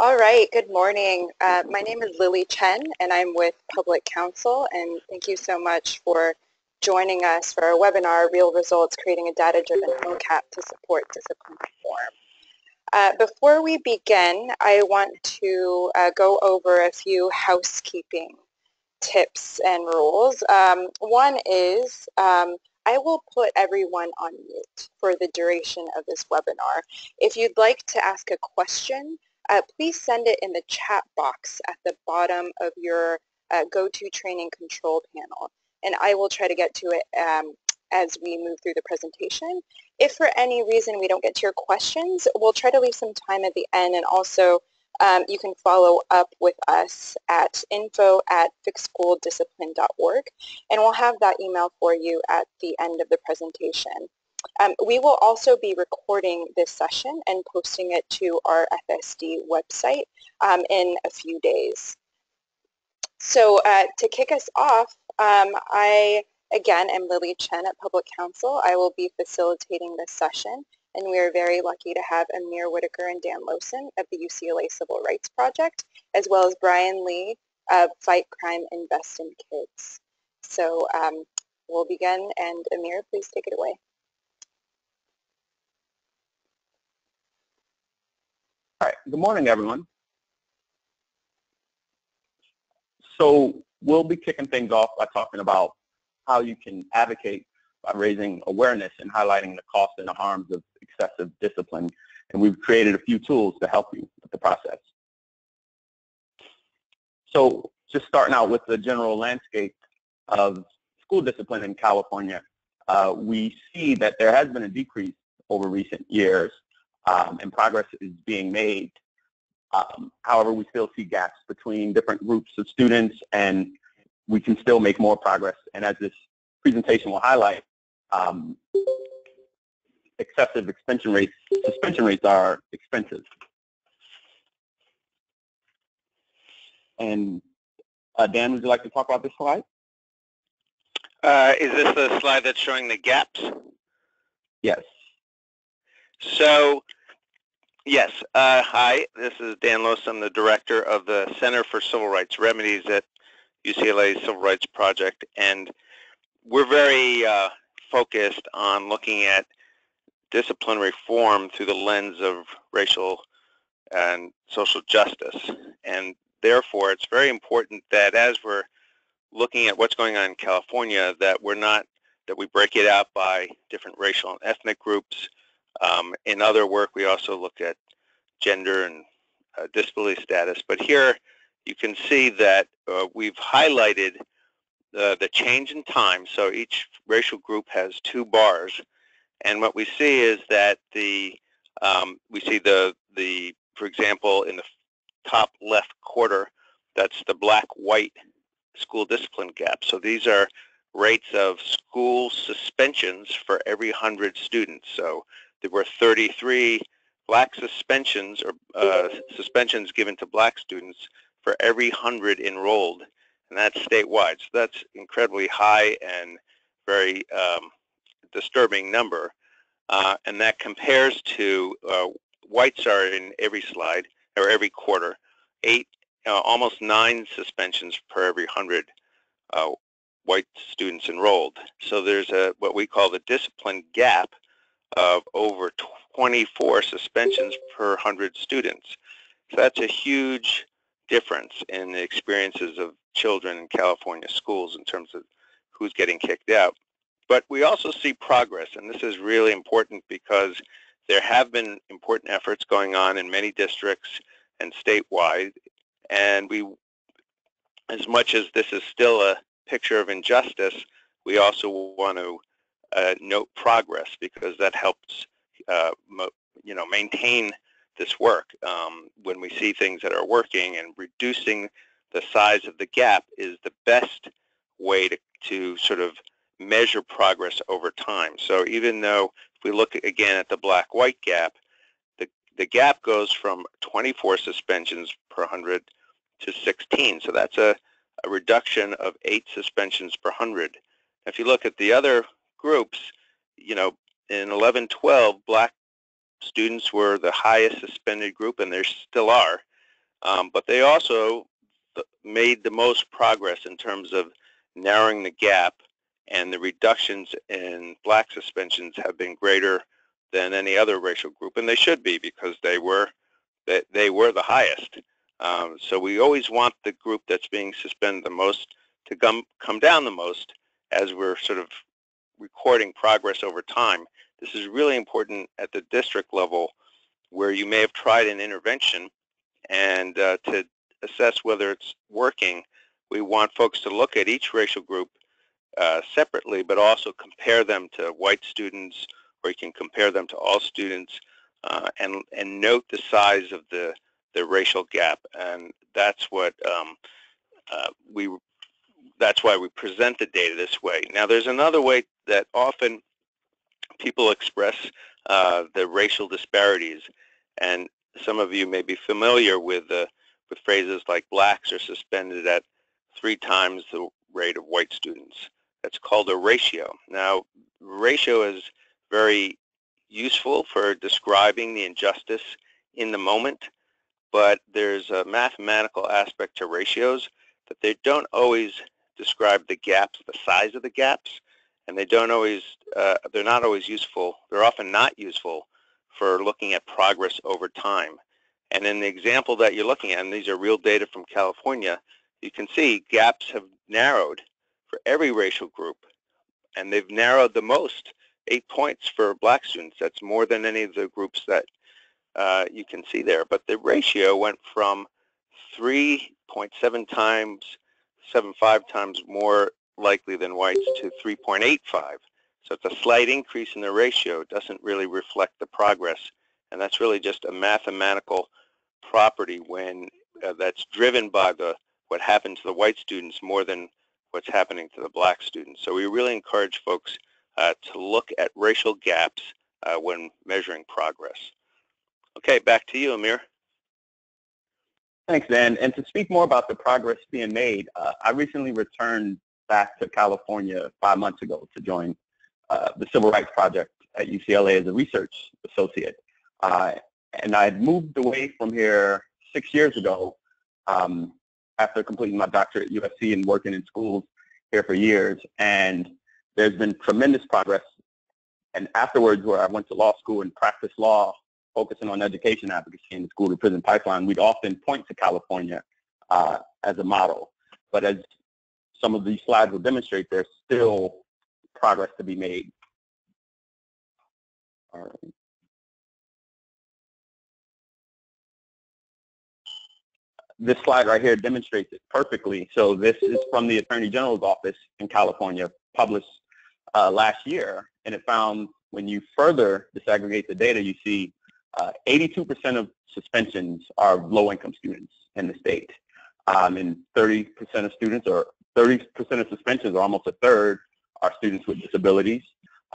All right, good morning. My name is Lily Chen, and I'm with Public Counsel, and thank you so much for joining us for our webinar, Real Results, Creating a Data-Driven LCAP to Support Discipline Reform. Before we begin, I want to go over a few housekeeping tips and rules. One is I will put everyone on mute for the duration of this webinar. If you'd like to ask a question, please send it in the chat box at the bottom of your GoToTraining control panel, and I will try to get to it as we move through the presentation. If for any reason we don't get to your questions, we'll try to leave some time at the end, and also you can follow up with us at info@fixedschooldiscipline.org, and we'll have that email for you at the end of the presentation. We will also be recording this session and posting it to our FSD website in a few days. So to kick us off, I again am Lily Chen at Public Counsel. I will be facilitating this session, and we are very lucky to have Amir Whitaker and Dan Lowson of the UCLA Civil Rights Project, as well as Brian Lee of Fight Crime, Invest in Kids. So we'll begin, and Amir, please take it away. All right, good morning, everyone. So we'll be kicking things off by talking about how you can advocate by raising awareness and highlighting the costs and the harms of excessive discipline. And we've created a few tools to help you with the process. So just starting out with the general landscape of school discipline in California, we see that there has been a decrease over recent years, and progress is being made. However, we still see gaps between different groups of students, and we can still make more progress. And as this presentation will highlight, excessive suspension rates are expensive. And Dan, would you like to talk about this slide? Is this the slide that's showing the gaps? Yes. So, yes. Hi, this is Dan Lowson. I'm the director of the Center for Civil Rights Remedies at UCLA Civil Rights Project, and we're very focused on looking at discipline reform through the lens of racial and social justice. And therefore, it's very important that as we're looking at what's going on in California, that we break it out by different racial and ethnic groups. In other work, we also look at gender and disability status. But here you can see that we've highlighted the change in time. So each racial group has 2 bars. And what we see is that we see for example, in the top left quarter, that's the black-white school discipline gap. So these are rates of school suspensions for every 100 students. So there were 33 black suspensions or suspensions given to black students for every 100 enrolled, and that's statewide. So that's incredibly high and very disturbing number. And that compares to whites are in every slide or every quarter, almost 9 suspensions per every 100 white students enrolled. So there's what we call the discipline gap of over 24 suspensions per 100 students. So that's a huge difference in the experiences of children in California schools in terms of who's getting kicked out. But we also see progress, and this is really important because there have been important efforts going on in many districts and statewide, and as much as this is still a picture of injustice, we also want to note progress because that helps maintain this work. When we see things that are working, and reducing the size of the gap is the best way to sort of measure progress over time. So even though if we look again at the black-white gap, the gap goes from 24 suspensions per 100 to 16. So that's a reduction of 8 suspensions per 100. If you look at the other groups, in 11-12, black students were the highest suspended group, and there still are. but they also made the most progress in terms of narrowing the gap, and the reductions in black suspensions have been greater than any other racial group, and they should be because they were the highest. So we always want the group that's being suspended the most to come down the most as we're sort of recording progress over time. This is really important at the district level where you may have tried an intervention, and to assess whether it's working, we want folks to look at each racial group separately, but also compare them to white students, or you can compare them to all students, and note the size of the racial gap. And that's what that's why we present the data this way. Now, there's another way that often people express the racial disparities, and some of you may be familiar with phrases like blacks are suspended at 3 times the rate of white students. That's called a ratio. Now, ratio is very useful for describing the injustice in the moment, but there's a mathematical aspect to ratios that they don't always describe the gaps, the size of the gaps, and they don't always, they're not always useful. They're often not useful for looking at progress over time. And in the example that you're looking at, and these are real data from California, you can see gaps have narrowed for every racial group, and they've narrowed the most, 8 points for black students. That's more than any of the groups that you can see there. But the ratio went from 3.7 times, 7.5 times more likely than whites to 3.85. So it's a slight increase in the ratio. It doesn't really reflect the progress. And that's really just a mathematical property when that's driven by what happened to the white students more than what's happening to the black students. So we really encourage folks to look at racial gaps when measuring progress. Okay, back to you, Amir. Thanks, Dan. And to speak more about the progress being made, I recently returned back to California 5 months ago to join the Civil Rights Project at UCLA as a research associate. And I had moved away from here 6 years ago after completing my doctorate at USC and working in schools here for years. And there's been tremendous progress. And afterwards, where I went to law school and practiced law, focusing on education advocacy in the school-to-prison pipeline, we'd often point to California as a model. But as some of these slides will demonstrate, there's still progress to be made. All right. This slide right here demonstrates it perfectly. So this is from the Attorney General's office in California, published last year, and it found when you further disaggregate the data, you see 82% of suspensions are low-income students in the state, and 30% of students, or 30% of suspensions, or almost a third, are students with disabilities,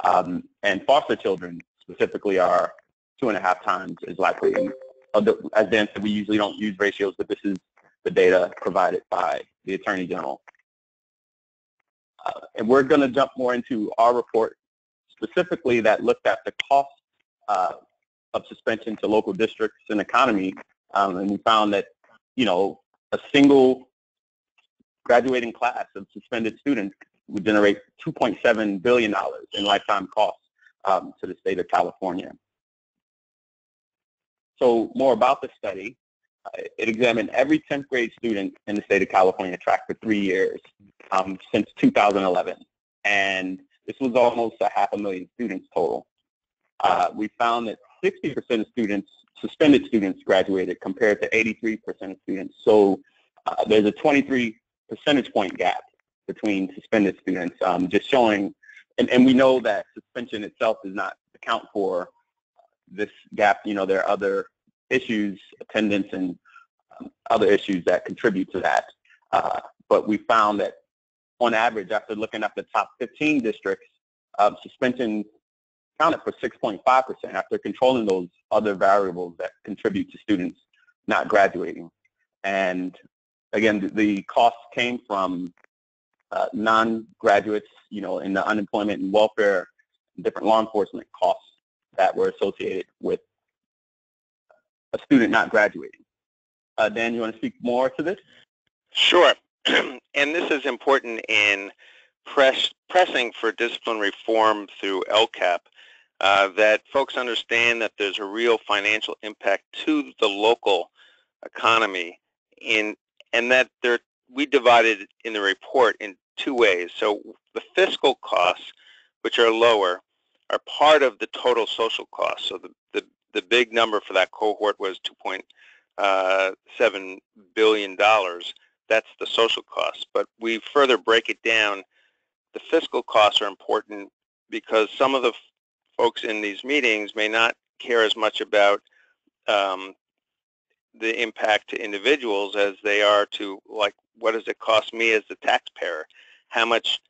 and foster children specifically are 2.5 times as likely. And as Dan said, we usually don't use ratios, but this is the data provided by the Attorney General. And we're going to jump more into our report specifically that looked at the cost of suspension to local districts and economy, and we found that, you know, a single graduating class of suspended students would generate $2.7 billion in lifetime costs to the state of California. So more about the study. It examined every 10th grade student in the state of California, tracked for 3 years since 2011. And this was almost 500,000 students total. We found that 60% of students, suspended students, graduated compared to 83% of students. So there's a 23 percentage point gap between suspended students, just showing, and we know that suspension itself does not account for this gap. You know, there are other issues, attendance and other issues that contribute to that. But we found that on average, after looking at the top 15 districts, suspension accounted for 6.5% after controlling those other variables that contribute to students not graduating. And again, the costs came from non-graduates, you know, in the unemployment and welfare, different law enforcement costs that were associated with a student not graduating. Dan, you want to speak more to this? Sure. And this is important in pressing for discipline reform through LCAP, that folks understand that there's a real financial impact to the local economy, and that we divided in the report in two ways. So the fiscal costs, which are lower, are part of the total social cost. So the big number for that cohort was $2.7 billion. That's the social costs. But we further break it down. The fiscal costs are important because some of the folks in these meetings may not care as much about the impact to individuals as they are to, like, what does it cost me as the taxpayer? How much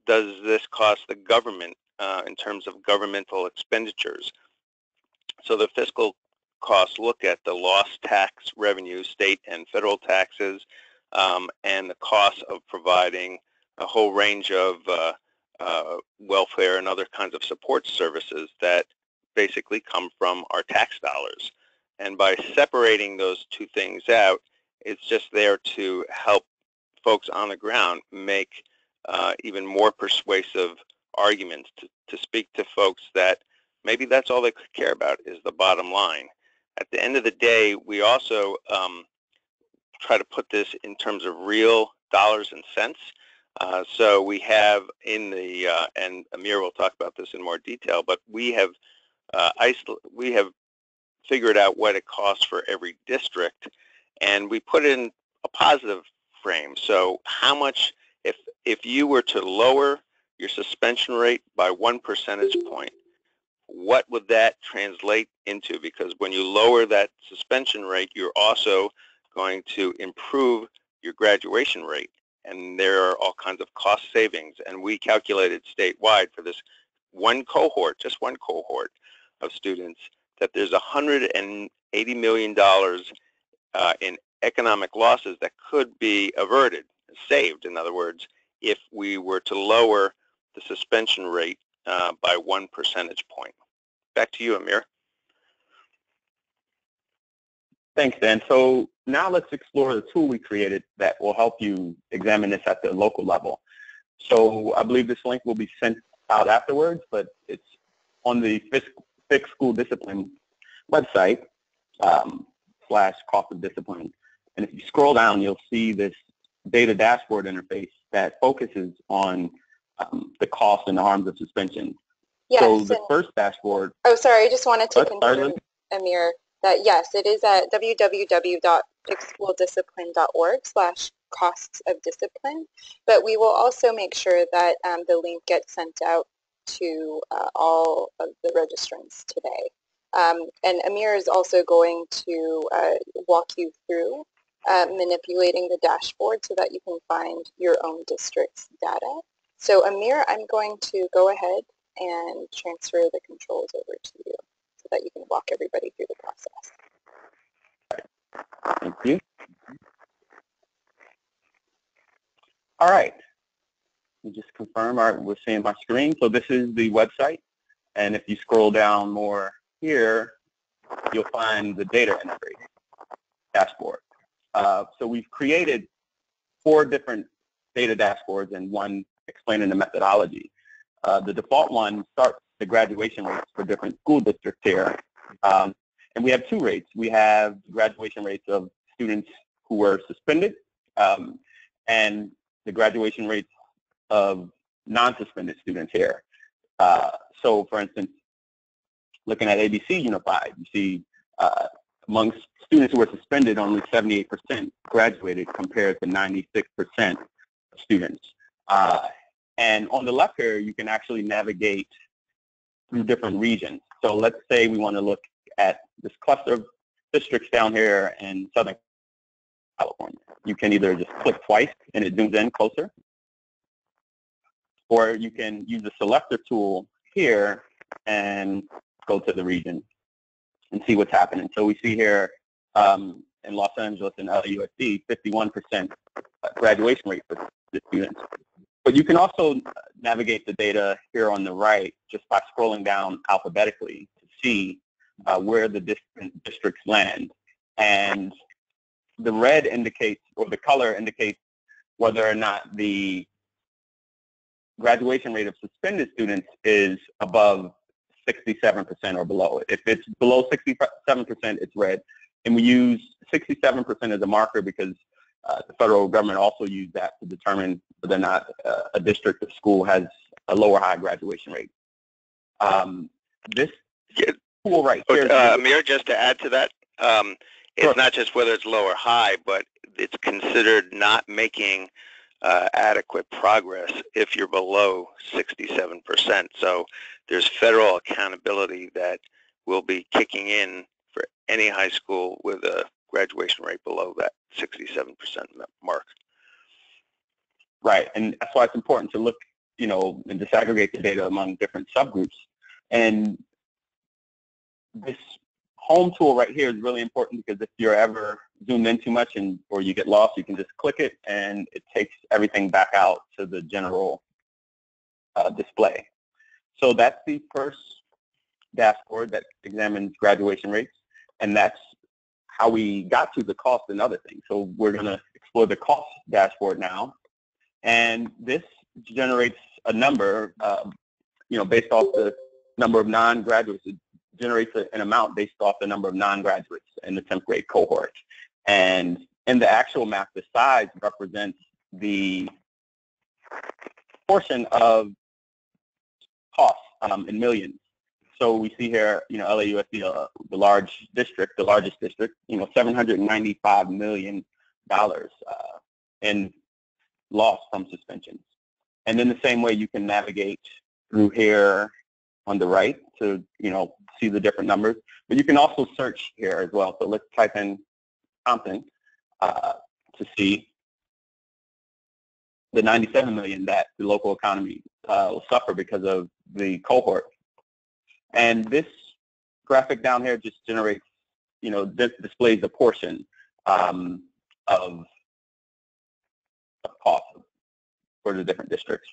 does this cost the government in terms of governmental expenditures? So the fiscal costs look at the lost tax revenue, state and federal taxes, and the cost of providing a whole range of welfare and other kinds of support services that basically come from our tax dollars. And by separating those two things out, it's just there to help folks on the ground make even more persuasive arguments, to speak to folks that maybe that's all they could care about is the bottom line. At the end of the day, we also try to put this in terms of real dollars and cents. So we have in the, and Amir will talk about this in more detail, but we have figured out what it costs for every district, and we put it in a positive frame. So how much, if you were to lower your suspension rate by 1 percentage point, what would that translate into? Because when you lower that suspension rate, you're also going to improve your graduation rate. And there are all kinds of cost savings. And we calculated statewide for this one cohort, just one cohort of students, that there's $180 million in economic losses that could be averted, saved, in other words, if we were to lower the suspension rate by 1 percentage point. Back to you, Amir. Thanks, Dan. So now let's explore the tool we created that will help you examine this at the local level. So I believe this link will be sent out afterwards, but it's on the Fix School Discipline website, /cost of discipline. And if you scroll down, you'll see this data dashboard interface that focuses on the cost and the harms of suspension. Yes, so the first dashboard. Oh, sorry, I just wanted to confirm, Amir, that yes, it is at www.fixschooldiscipline.org/costs of discipline, but we will also make sure that the link gets sent out to all of the registrants today. And Amir is also going to walk you through manipulating the dashboard so that you can find your own district's data. So Amir, I'm going to go ahead and transfer the controls over to you so that you can walk everybody through the process. Thank you. All right. Let me just confirm we're seeing my screen. So this is the website. And if you scroll down more here, you'll find the data interface dashboard. So we've created 4 different data dashboards and one explaining the methodology. The default one starts the graduation rates for different school districts here. And we have 2 rates. We have graduation rates of students who were suspended and the graduation rates of non-suspended students here. So for instance, looking at ABC Unified, you see amongst students who were suspended, only 78% graduated compared to 96% of students. And on the left here, you can actually navigate through different regions. So let's say we want to look at this cluster of districts down here in Southern California. You can either just click twice and it zooms in closer, or you can use the selector tool here and go to the region and see what's happening. So we see here in Los Angeles and LAUSD, 51% graduation rate for the students. But you can also navigate the data here on the right just by scrolling down alphabetically to see where the different districts land. And the red indicates, or the color indicates, whether or not the graduation rate of suspended students is above 67% or below. If it's below 67%, it's red. And we use 67% as a marker because the federal government also used that to determine whether or not a district or school has a low or high graduation rate. This tool right here. Amir, just to add to that, it's Sure. not just whether it's low or high, but it's considered not making adequate progress if you're below 67%. So there's federal accountability that will be kicking in for any high school with a graduation rate below that 67% mark. Right, and that's why it's important to look, and disaggregate the data among different subgroups. And this home tool right here is really important because if you're ever zoomed in too much or you get lost, you can just click it and it takes everything back out to the general display. So that's the first dashboard that examines graduation rates, and that's how we got to the cost and other things. So we're going to explore the cost dashboard now, and this generates a number, based off the number of non-graduates. It generates an amount based off the number of non-graduates in the 10th grade cohort. And in the actual map, the size represents the portion of costs in millions. So we see here, LAUSD, the largest district, $795 million in loss from suspensions. And in the same way, you can navigate through here on the right to, see the different numbers. But you can also search here as well. So let's type in Compton to see the 97 million that the local economy will suffer because of the cohort. And this graphic down here just generates, displays the portion of cost for the different districts.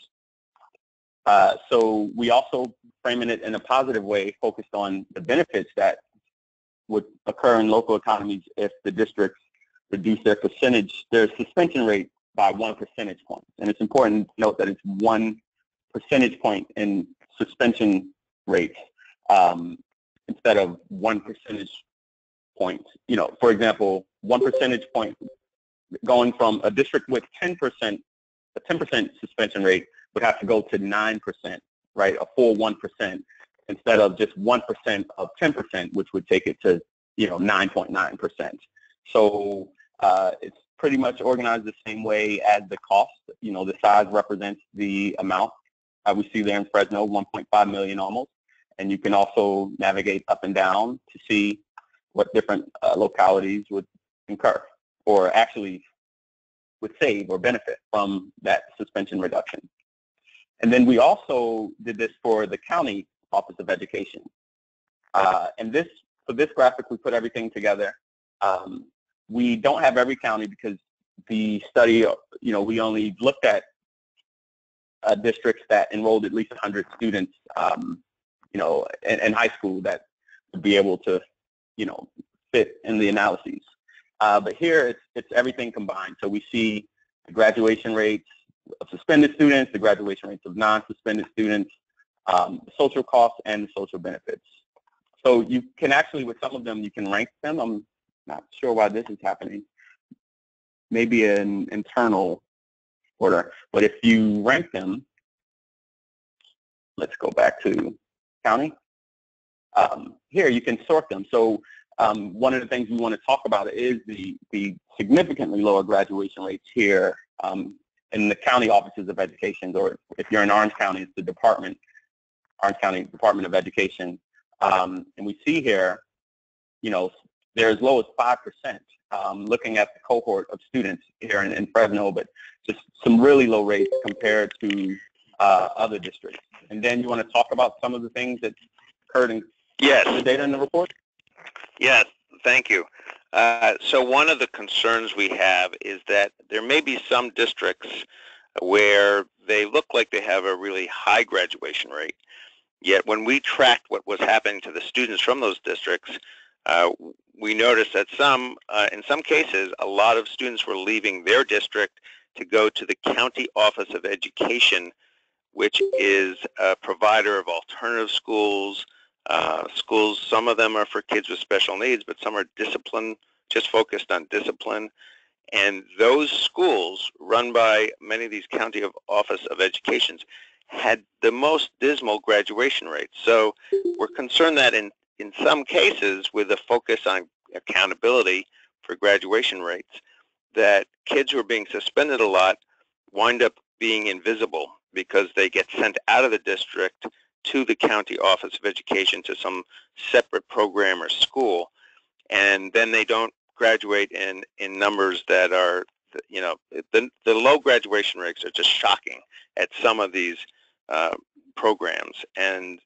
So we also framing it in a positive way, focused on the benefits that would occur in local economies if the districts reduce their suspension rate by 1 percentage point. And it's important to note that it's 1 percentage point in suspension rates instead of 1 percentage point. For example, 1 percentage point going from a district with a 10% suspension rate would have to go to 9%, right? A full 1% instead of just 1% of 10%, which would take it to 9.9%. So it's pretty much organized the same way as the cost. The size represents the amount. We see there in Fresno, 1.5 million almost. And you can also navigate up and down to see what different localities would incur or actually would save or benefit from that suspension reduction. And then we also did this for the county Office of Education. And for this graphic, we put everything together. We don't have every county because the study, we only looked at districts that enrolled at least 100 students, in high school that would be able to, fit in the analyses. But here it's everything combined. So we see the graduation rates of suspended students, the graduation rates of non-suspended students, the social costs, and the social benefits. So you can actually, with some of them, you can rank them. I'm not sure why this is happening. Maybe an internal order. But if you rank them, let's go back to county. Here you can sort them. So one of the things we want to talk about is the significantly lower graduation rates here in the county offices of education, or if you're in Orange County, it's the Orange County Department of Education. And we see here, they're as low as 5%, looking at the cohort of students here in Fresno, but just some really low rates compared to other districts. And then you want to talk about some of the things that occurred in the data in the report? Yes, thank you. So one of the concerns we have is that there may be some districts where they look like they have a really high graduation rate, yet when we tracked what was happening to the students from those districts, we noticed that in some cases, a lot of students were leaving their district to go to the County Office of Education, which is a provider of alternative schools. Some of them are for kids with special needs, but some are discipline, just focused on discipline. And those schools, run by many of these County Office of Educations, had the most dismal graduation rates. So we're concerned that in some cases, with a focus on accountability for graduation rates, that kids who are being suspended a lot wind up being invisible because they get sent out of the district to the County Office of Education, to some separate program or school, and then they don't graduate in numbers that are, the low graduation rates are just shocking at some of these programs, and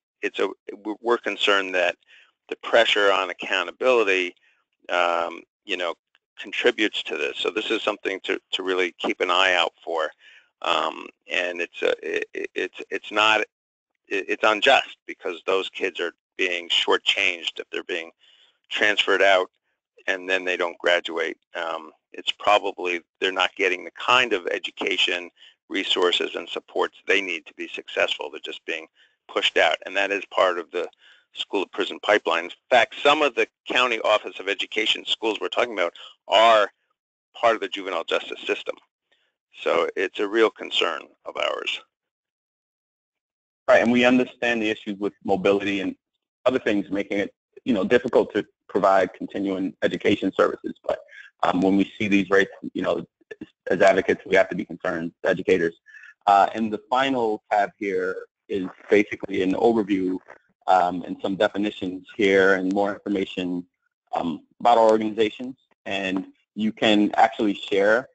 we're concerned that the pressure on accountability, contributes to this. So this is something to really keep an eye out for, and it's unjust because those kids are being shortchanged if they're being transferred out and then they don't graduate. It's probably they're not getting the kind of education, resources, and supports they need to be successful. They're just being pushed out, and that is part of the school to prison pipeline. In fact, some of the County Office of Education schools we're talking about are part of the juvenile justice system. So it's a real concern of ours. Right, and we understand the issues with mobility and other things making it, difficult to provide continuing education services. But when we see these rates, as advocates, we have to be concerned, educators. And the final tab here is basically an overview and some definitions here and more information about our organizations. And you can actually share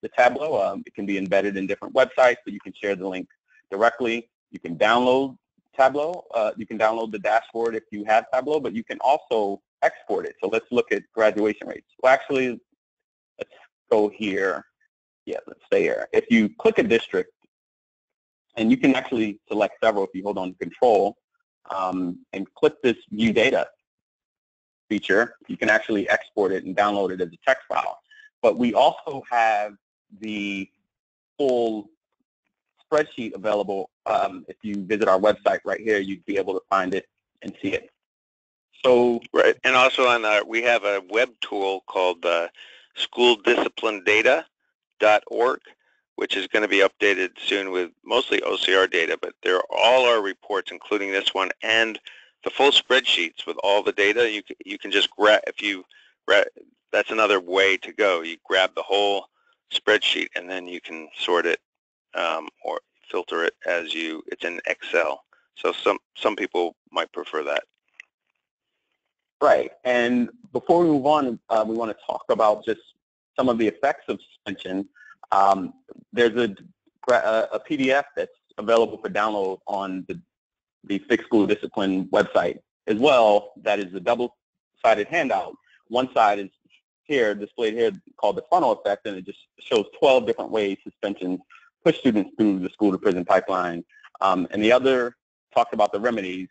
the Tableau. It can be embedded in different websites, so you can share the link directly. You can download Tableau. You can download the dashboard if you have Tableau, but you can also export it. So let's look at graduation rates. Well, actually, let's go here. Yeah, let's stay here. If you click a district, and you can actually select several if you hold on to Control, and click this View Data feature, you can actually export it and download it as a text file. But we also have the full spreadsheet available. If you visit our website right here, you'd be able to find it and see it. So right, and also we have a web tool called schooldisciplinedata.org, which is going to be updated soon with mostly OCR data, but there are all our reports, including this one, and the full spreadsheets with all the data. You can just grab, that's another way to go. You grab the whole spreadsheet and then you can sort it or filter it it's in Excel. So some people might prefer that. Right, and before we move on, we want to talk about just some of the effects of suspension. There's a PDF that's available for download on the Fix School Discipline website as well. That is a double-sided handout. One side is here, displayed here, called the funnel effect, and it just shows 12 different ways suspensions push students through the school to prison pipeline. And the other talks about the remedies.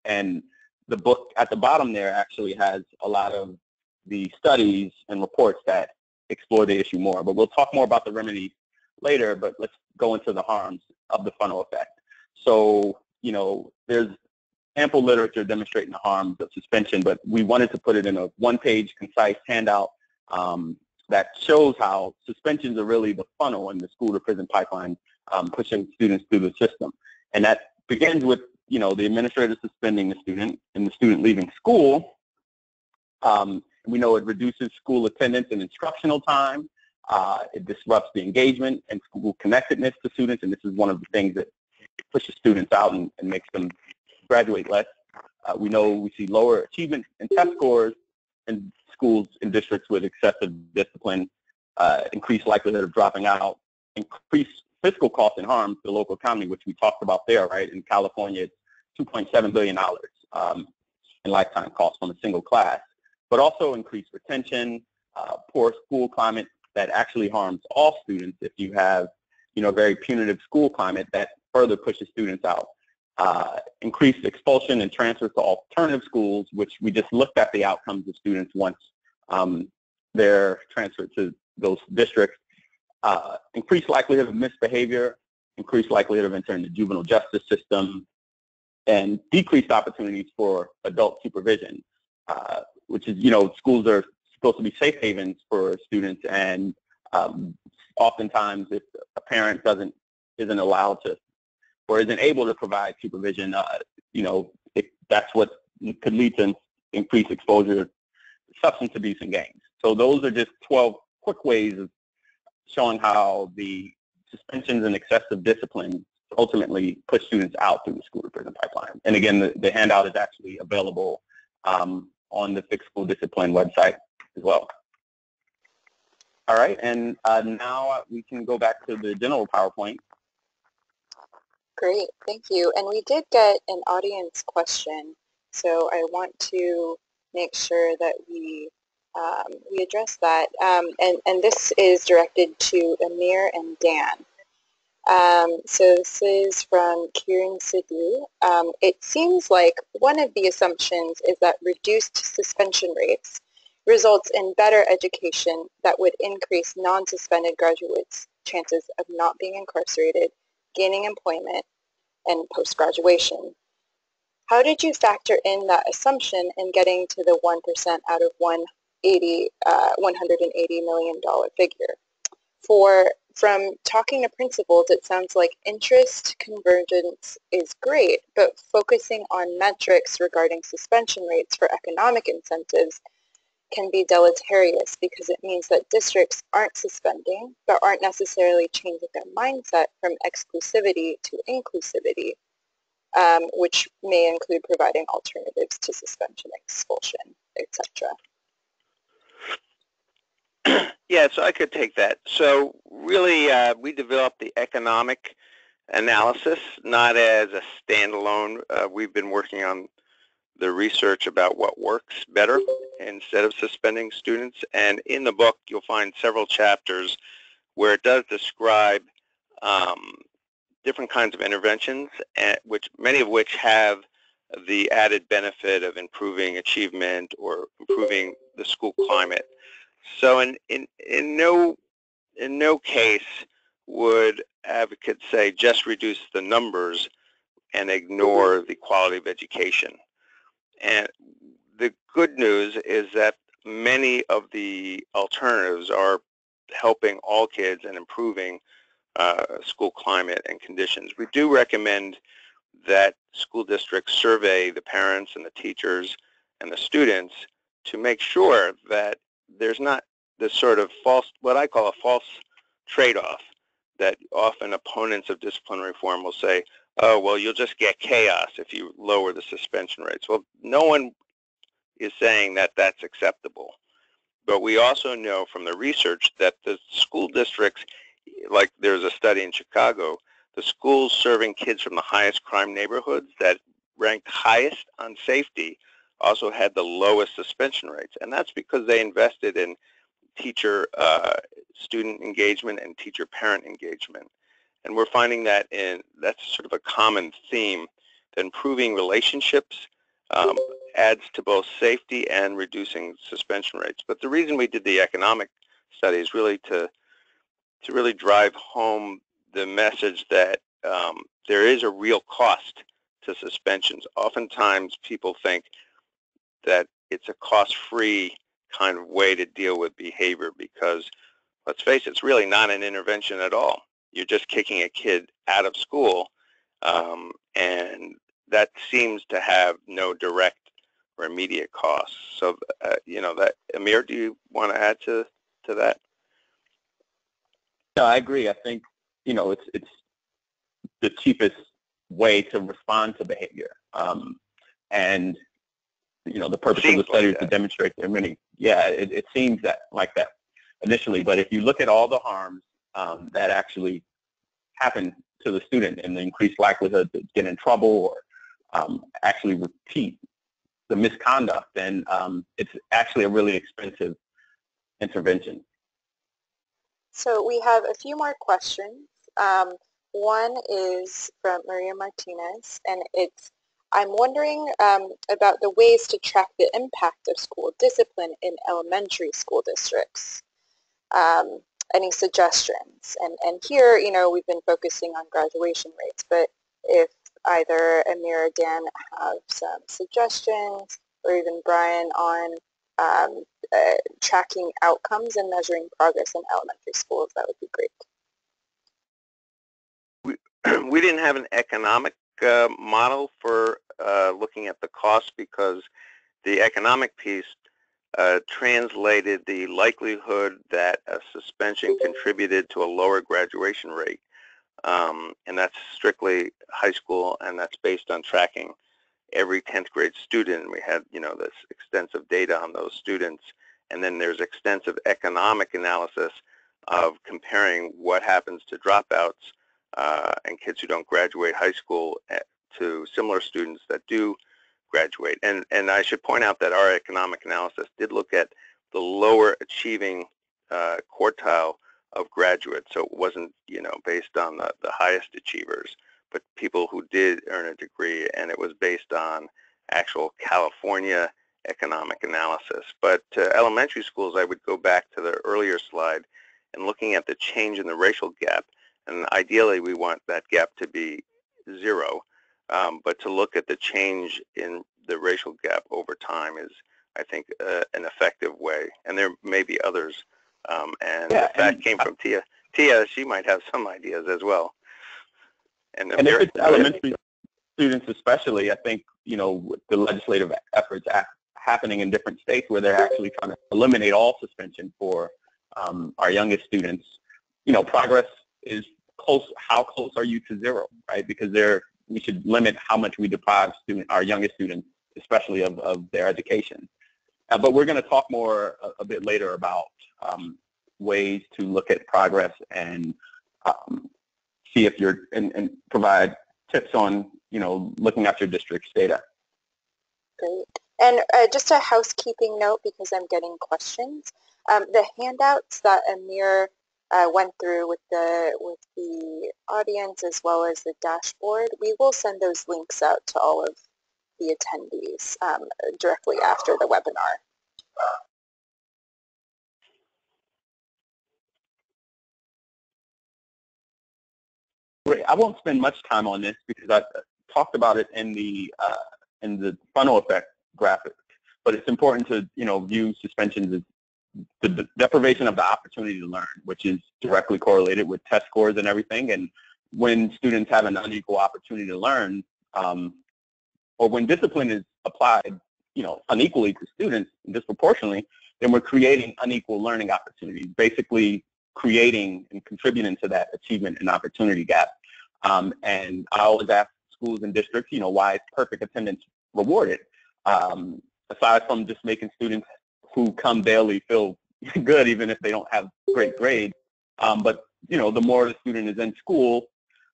And the book at the bottom there actually has a lot of the studies and reports that explore the issue more. But we'll talk more about the remedies later, but let's go into the harms of the funnel effect. So, there's ample literature demonstrating the harms of suspension, but we wanted to put it in a one-page concise handout that shows how suspensions are really the funnel in the school to prison pipeline, pushing students through the system. And that begins with, the administrator suspending the student and the student leaving school. We know it reduces school attendance and instructional time. It disrupts the engagement and school connectedness to students, and this is one of the things that pushes students out and makes them graduate less. We know we see lower achievement and test scores in schools and districts with excessive discipline, increased likelihood of dropping out, increased fiscal costs and harm to the local economy, which we talked about there, right? In California, it's $2.7 billion in lifetime costs from a single class, but also increased retention, poor school climate that actually harms all students if you have, a very punitive school climate that further pushes students out. increased expulsion and transfer to alternative schools, which we just looked at the outcomes of students once they're transferred to those districts, increased likelihood of misbehavior, increased likelihood of entering the juvenile justice system, and decreased opportunities for adult supervision, which is, schools are supposed to be safe havens for students, and oftentimes if a parent isn't allowed to or isn't able to provide supervision, that's what could lead to increased exposure to substance abuse and gangs. So those are just 12 quick ways of showing how the suspensions and excessive discipline ultimately push students out through the school to prison pipeline. And again, the handout is actually available on the Fixed School Discipline website as well. All right, and now we can go back to the general PowerPoint. Great, thank you. And we did get an audience question, so I want to make sure that we address that. And this is directed to Amir and Dan. So this is from Kiran Sidhu. It seems like one of the assumptions is that reduced suspension rates results in better education that would increase non-suspended graduates' chances of not being incarcerated, gaining employment, and post-graduation. How did you factor in that assumption in getting to the 1% out of $180 million figure? From talking to principals, it sounds like interest convergence is great, but focusing on metrics regarding suspension rates for economic incentives can be deleterious because it means that districts aren't suspending, but aren't necessarily changing their mindset from exclusivity to inclusivity, which may include providing alternatives to suspension, expulsion, etc. Yeah, so I could take that. So really, we developed the economic analysis, not as a standalone. We've been working on the research about what works better instead of suspending students. And in the book, you'll find several chapters where it does describe different kinds of interventions, many of which have the added benefit of improving achievement or improving the school climate. So in no case would advocates say just reduce the numbers and ignore the quality of education. And the good news is that many of the alternatives are helping all kids and improving school climate and conditions. We do recommend that school districts survey the parents and the teachers and the students to make sure that there's not this sort of what I call a false trade-off, that often opponents of discipline reform will say, oh, well, you'll just get chaos if you lower the suspension rates. Well, no one is saying that that's acceptable. But we also know from the research that the school districts, like there's a study in Chicago, the schools serving kids from the highest crime neighborhoods that ranked highest on safety also had the lowest suspension rates. And that's because they invested in teacher-student engagement and teacher-parent engagement. And we're finding that that's sort of a common theme, that improving relationships adds to both safety and reducing suspension rates. But the reason we did the economic study is really to really drive home the message that there is a real cost to suspensions. Oftentimes people think that it's a cost-free kind of way to deal with behavior because, let's face it, it's really not an intervention at all. You're just kicking a kid out of school, and that seems to have no direct or immediate costs. So, that, Amir, do you want to add to that? No, I agree. I think, it's the cheapest way to respond to behavior. And, the purpose of the study is to demonstrate there are many. Yeah, it seems like that initially. But if you look at all the harms that actually happen to the student and the increased likelihood to get in trouble or actually repeat the misconduct, then it's actually a really expensive intervention. So we have a few more questions. One is from Maria Martinez, and I'm wondering about the ways to track the impact of school discipline in elementary school districts. Any suggestions? And here, we've been focusing on graduation rates, but if either Amir or Dan have some suggestions, or even Brian, on tracking outcomes and measuring progress in elementary schools, that would be great. We didn't have an economic model for looking at the cost, because the economic piece translated the likelihood that a suspension contributed to a lower graduation rate. And that's strictly high school, and that's based on tracking every 10th grade student. We had, this extensive data on those students. And then there's extensive economic analysis of comparing what happens to dropouts and kids who don't graduate high school to similar students that do graduate. And I should point out that our economic analysis did look at the lower achieving quartile of graduates. So it wasn't, based on the highest achievers, but people who did earn a degree, and it was based on actual California economic analysis. But elementary schools, I would go back to the earlier slide and looking at the change in the racial gap. And ideally, we want that gap to be 0. But to look at the change in the racial gap over time is, I think, an effective way. And there may be others. And if that came from Tia, she might have some ideas as well. And if it's elementary students especially, I think, with the legislative efforts happening in different states where they're actually trying to eliminate all suspension for our youngest students, progress is close. How close are you to 0, right? Because we should limit how much we deprive our youngest students, especially of their education. But we're going to talk more a bit later about ways to look at progress and see if and provide tips on, looking at your district's data. Great. And just a housekeeping note, because I'm getting questions. The handouts that Amir went through with the audience, as well as the dashboard, we will send those links out to all of the attendees directly after the webinar. Great. I won't spend much time on this because I talked about it in the funnel effect graphic, but it's important to view suspensions as the deprivation of the opportunity to learn, which is directly correlated with test scores and everything. And when students have an unequal opportunity to learn, or when discipline is applied, unequally to students disproportionately, then we're creating unequal learning opportunities, basically creating and contributing to that achievement and opportunity gap. And I always ask schools and districts, why is perfect attendance rewarded? Aside from just making students who come daily feel good, even if they don't have great grades. But, the more the student is in school,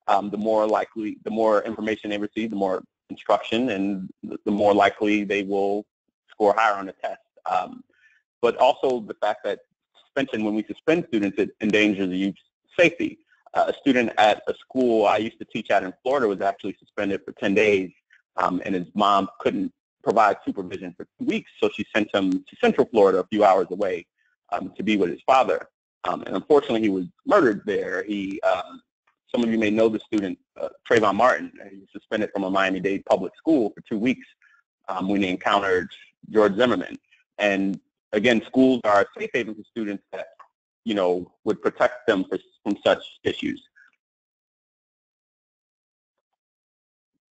the more information they receive, the more instruction, and the more likely they will score higher on the test. But also the fact that suspension, when we suspend students, it endangers the youth's safety. A student at a school I used to teach at in Florida was actually suspended for 10 days, and his mom couldn't provide supervision for 2 weeks, so she sent him to Central Florida, a few hours away, to be with his father. And unfortunately, he was murdered there. Some of you may know the student, Trayvon Martin. He was suspended from a Miami-Dade public school for 2 weeks when he encountered George Zimmerman. And again, schools are a safe haven for students that, would protect them from such issues.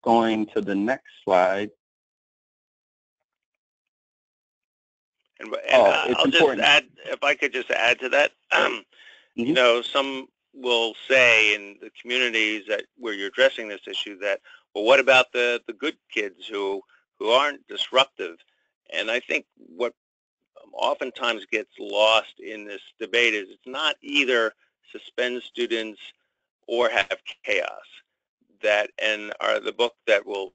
Going to the next slide. And I'll just add, if I could just add to that, some will say in the communities where you're addressing this issue that, well, what about the good kids who aren't disruptive? And I think what oftentimes gets lost in this debate is it's not either suspend students or have chaos. And the book that will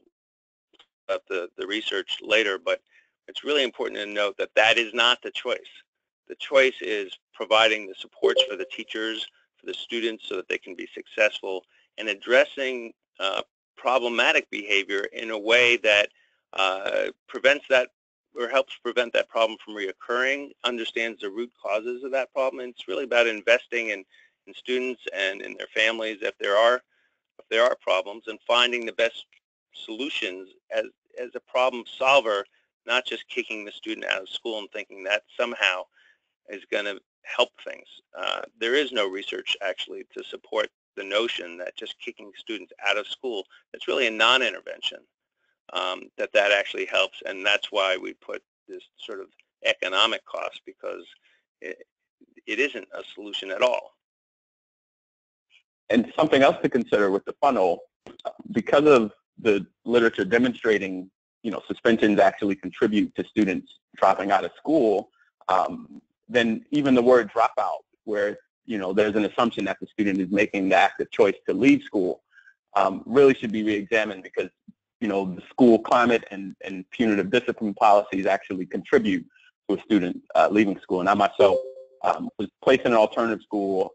about the research later, but it's really important to note that is not the choice. The choice is providing the supports for the teachers, for the students, so that they can be successful and addressing problematic behavior in a way that prevents that or helps prevent that problem from reoccurring, understands the root causes of that problem. And it's really about investing in students and in their families if there are problems, and finding the best solutions as a problem solver, not just kicking the student out of school and thinking that somehow is going to help things. There is no research actually to support the notion that just kicking students out of school, that's really a non-intervention, that actually helps. And that's why we put this sort of economic cost, because it isn't a solution at all. And something else to consider with the funnel, because of the literature demonstrating, suspensions actually contribute to students dropping out of school, then even the word dropout, where, there's an assumption that the student is making the active choice to leave school, really should be re-examined, because, the school climate and punitive discipline policies actually contribute to a student leaving school. And I myself was placed in an alternative school,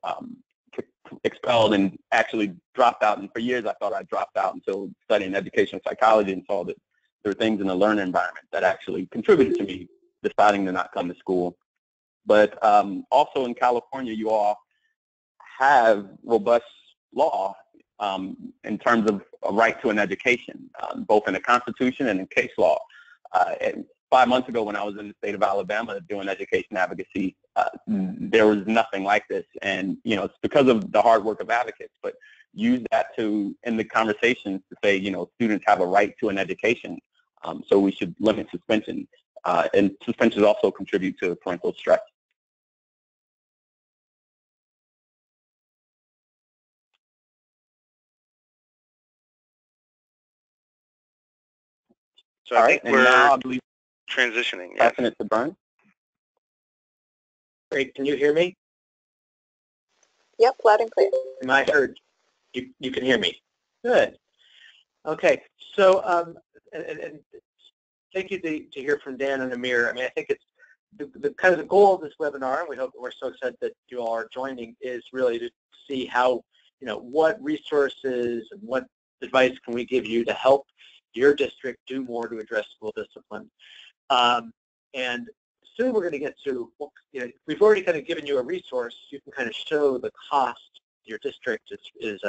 expelled, and actually dropped out. And for years I thought I dropped out until studying educational psychology and saw that there were things in the learning environment that actually contributed to me deciding to not come to school. But also in California, you all have robust law in terms of a right to an education, both in the Constitution and in case law. And 5 months ago, when I was in the state of Alabama doing education advocacy, there was nothing like this. And, it's because of the hard work of advocates, but use that in the conversations to say, students have a right to an education. So we should limit suspension. And suspensions also contribute to parental stress. So I think we're now I believe transitioning. Passing it to Bern. Great. Can you hear me? Yep, loud and clear. Am I heard? You can hear me. Good. Okay. So, and thank you to hear from Dan and Amir. I mean, I think it's the kind of the goal of this webinar, and we're so excited that you all are joining, is really to see how, what resources and what advice can we give you to help your district do more to address school discipline. And soon we're going to get to, we've already kind of given you a resource. You can kind of show the cost your district is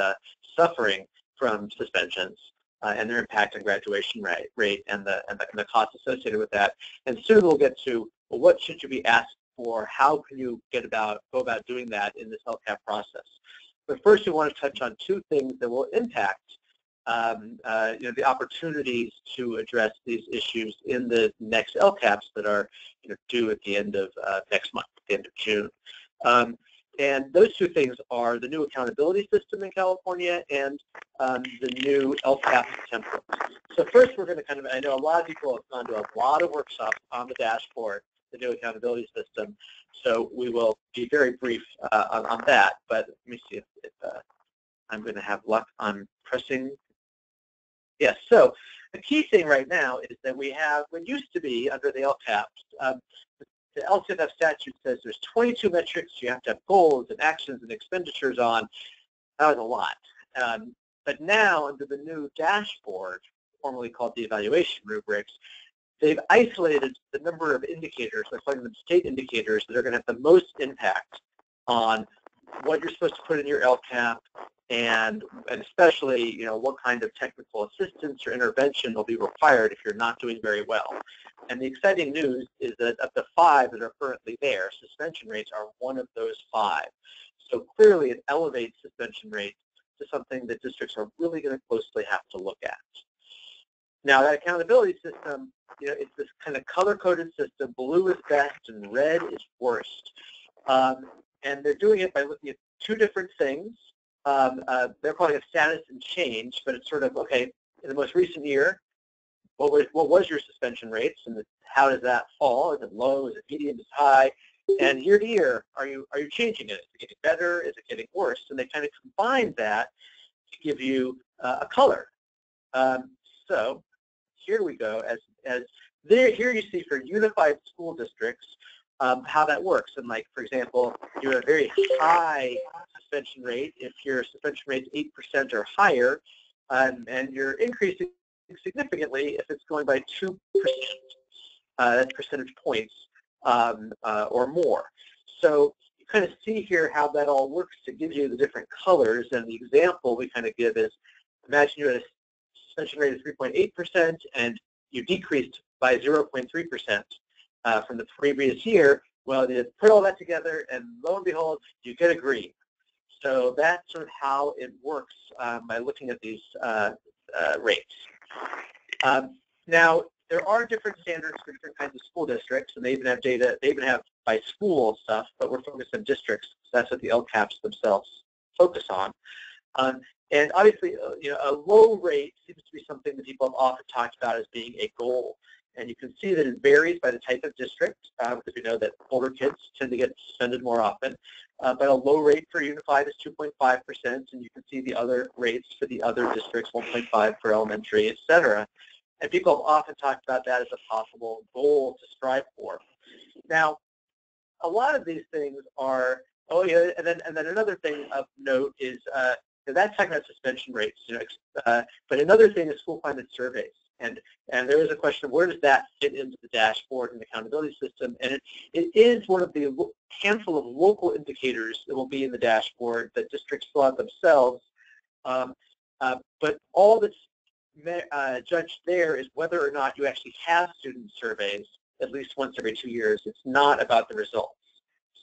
suffering from suspensions and their impact on graduation rate and the costs associated with that. And soon we'll get to, well, what should you be asked for? How can you go about doing that in this LCAP process? But first, we want to touch on two things that will impact the opportunities to address these issues in the next LCAPs that are due at the end of next month, at the end of June. And those two things are the new accountability system in California and the new LCAP templates. So first, we're going to I know a lot of people have gone to a lot of workshops on the dashboard, the new accountability system. So we will be very brief on that. But let me see if I'm going to have luck on pressing. Yes, so the key thing right now is that we have what used to be under the LCAPs. The LCAP statute says there's 22 metrics you have to have goals and actions and expenditures on. That was a lot. But now under the new dashboard, formerly called the evaluation rubrics, they've isolated the number of indicators, they're calling them state indicators, that are going to have the most impact on what you're supposed to put in your LCAP, and especially, what kind of technical assistance or intervention will be required if you're not doing very well. And the exciting news is that of the 5 that are currently there, suspension rates are one of those 5. So clearly it elevates suspension rates to something that districts are really going to closely have to look at. Now that accountability system, it's this kind of color-coded system. Blue is best and red is worst. And they're doing it by looking at 2 different things. They're calling it status and change, but it's sort of, okay, in the most recent year, what was your suspension rates, and how does that fall? Is it low? Is it medium? Is it high? And year to year, are you changing it? Is it getting better? Is it getting worse? And they kind of combine that to give you a color. So here we go. Here you see for unified school districts how that works. And like, for example, you have a very high suspension rate if your suspension rate is 8% or higher, and you're increasing significantly if it's going by 2%. That's percentage points or more. So you kind of see here how that all works to give you the different colors. And the example we kind of give is, imagine you had a suspension rate of 3.8% and you decreased by 0.3% from the previous year. Well, you put all that together, and lo and behold, you get a green. So that's sort of how it works by looking at these rates. Now, there are different standards for different kinds of school districts, and they even have data, they even have by school stuff, but we're focused on districts. So that's what the LCAPs themselves focus on. And obviously, a low rate seems to be something that people have often talked about as being a goal. And you can see that it varies by the type of district, because we know that older kids tend to get suspended more often. But a low rate for Unified is 2.5%, and you can see the other rates for the other districts, 1.5 for elementary, et cetera. And people have often talked about that as a possible goal to strive for. Now, a lot of these things are, and then another thing of note is, that's talking about suspension rates, but another thing is school climate surveys. And there is a question of where does that fit into the dashboard and accountability system? And it is one of the handful of local indicators that will be in the dashboard that districts fill out themselves. But all that's judged there is whether or not you actually have student surveys at least once every 2 years. It's not about the results.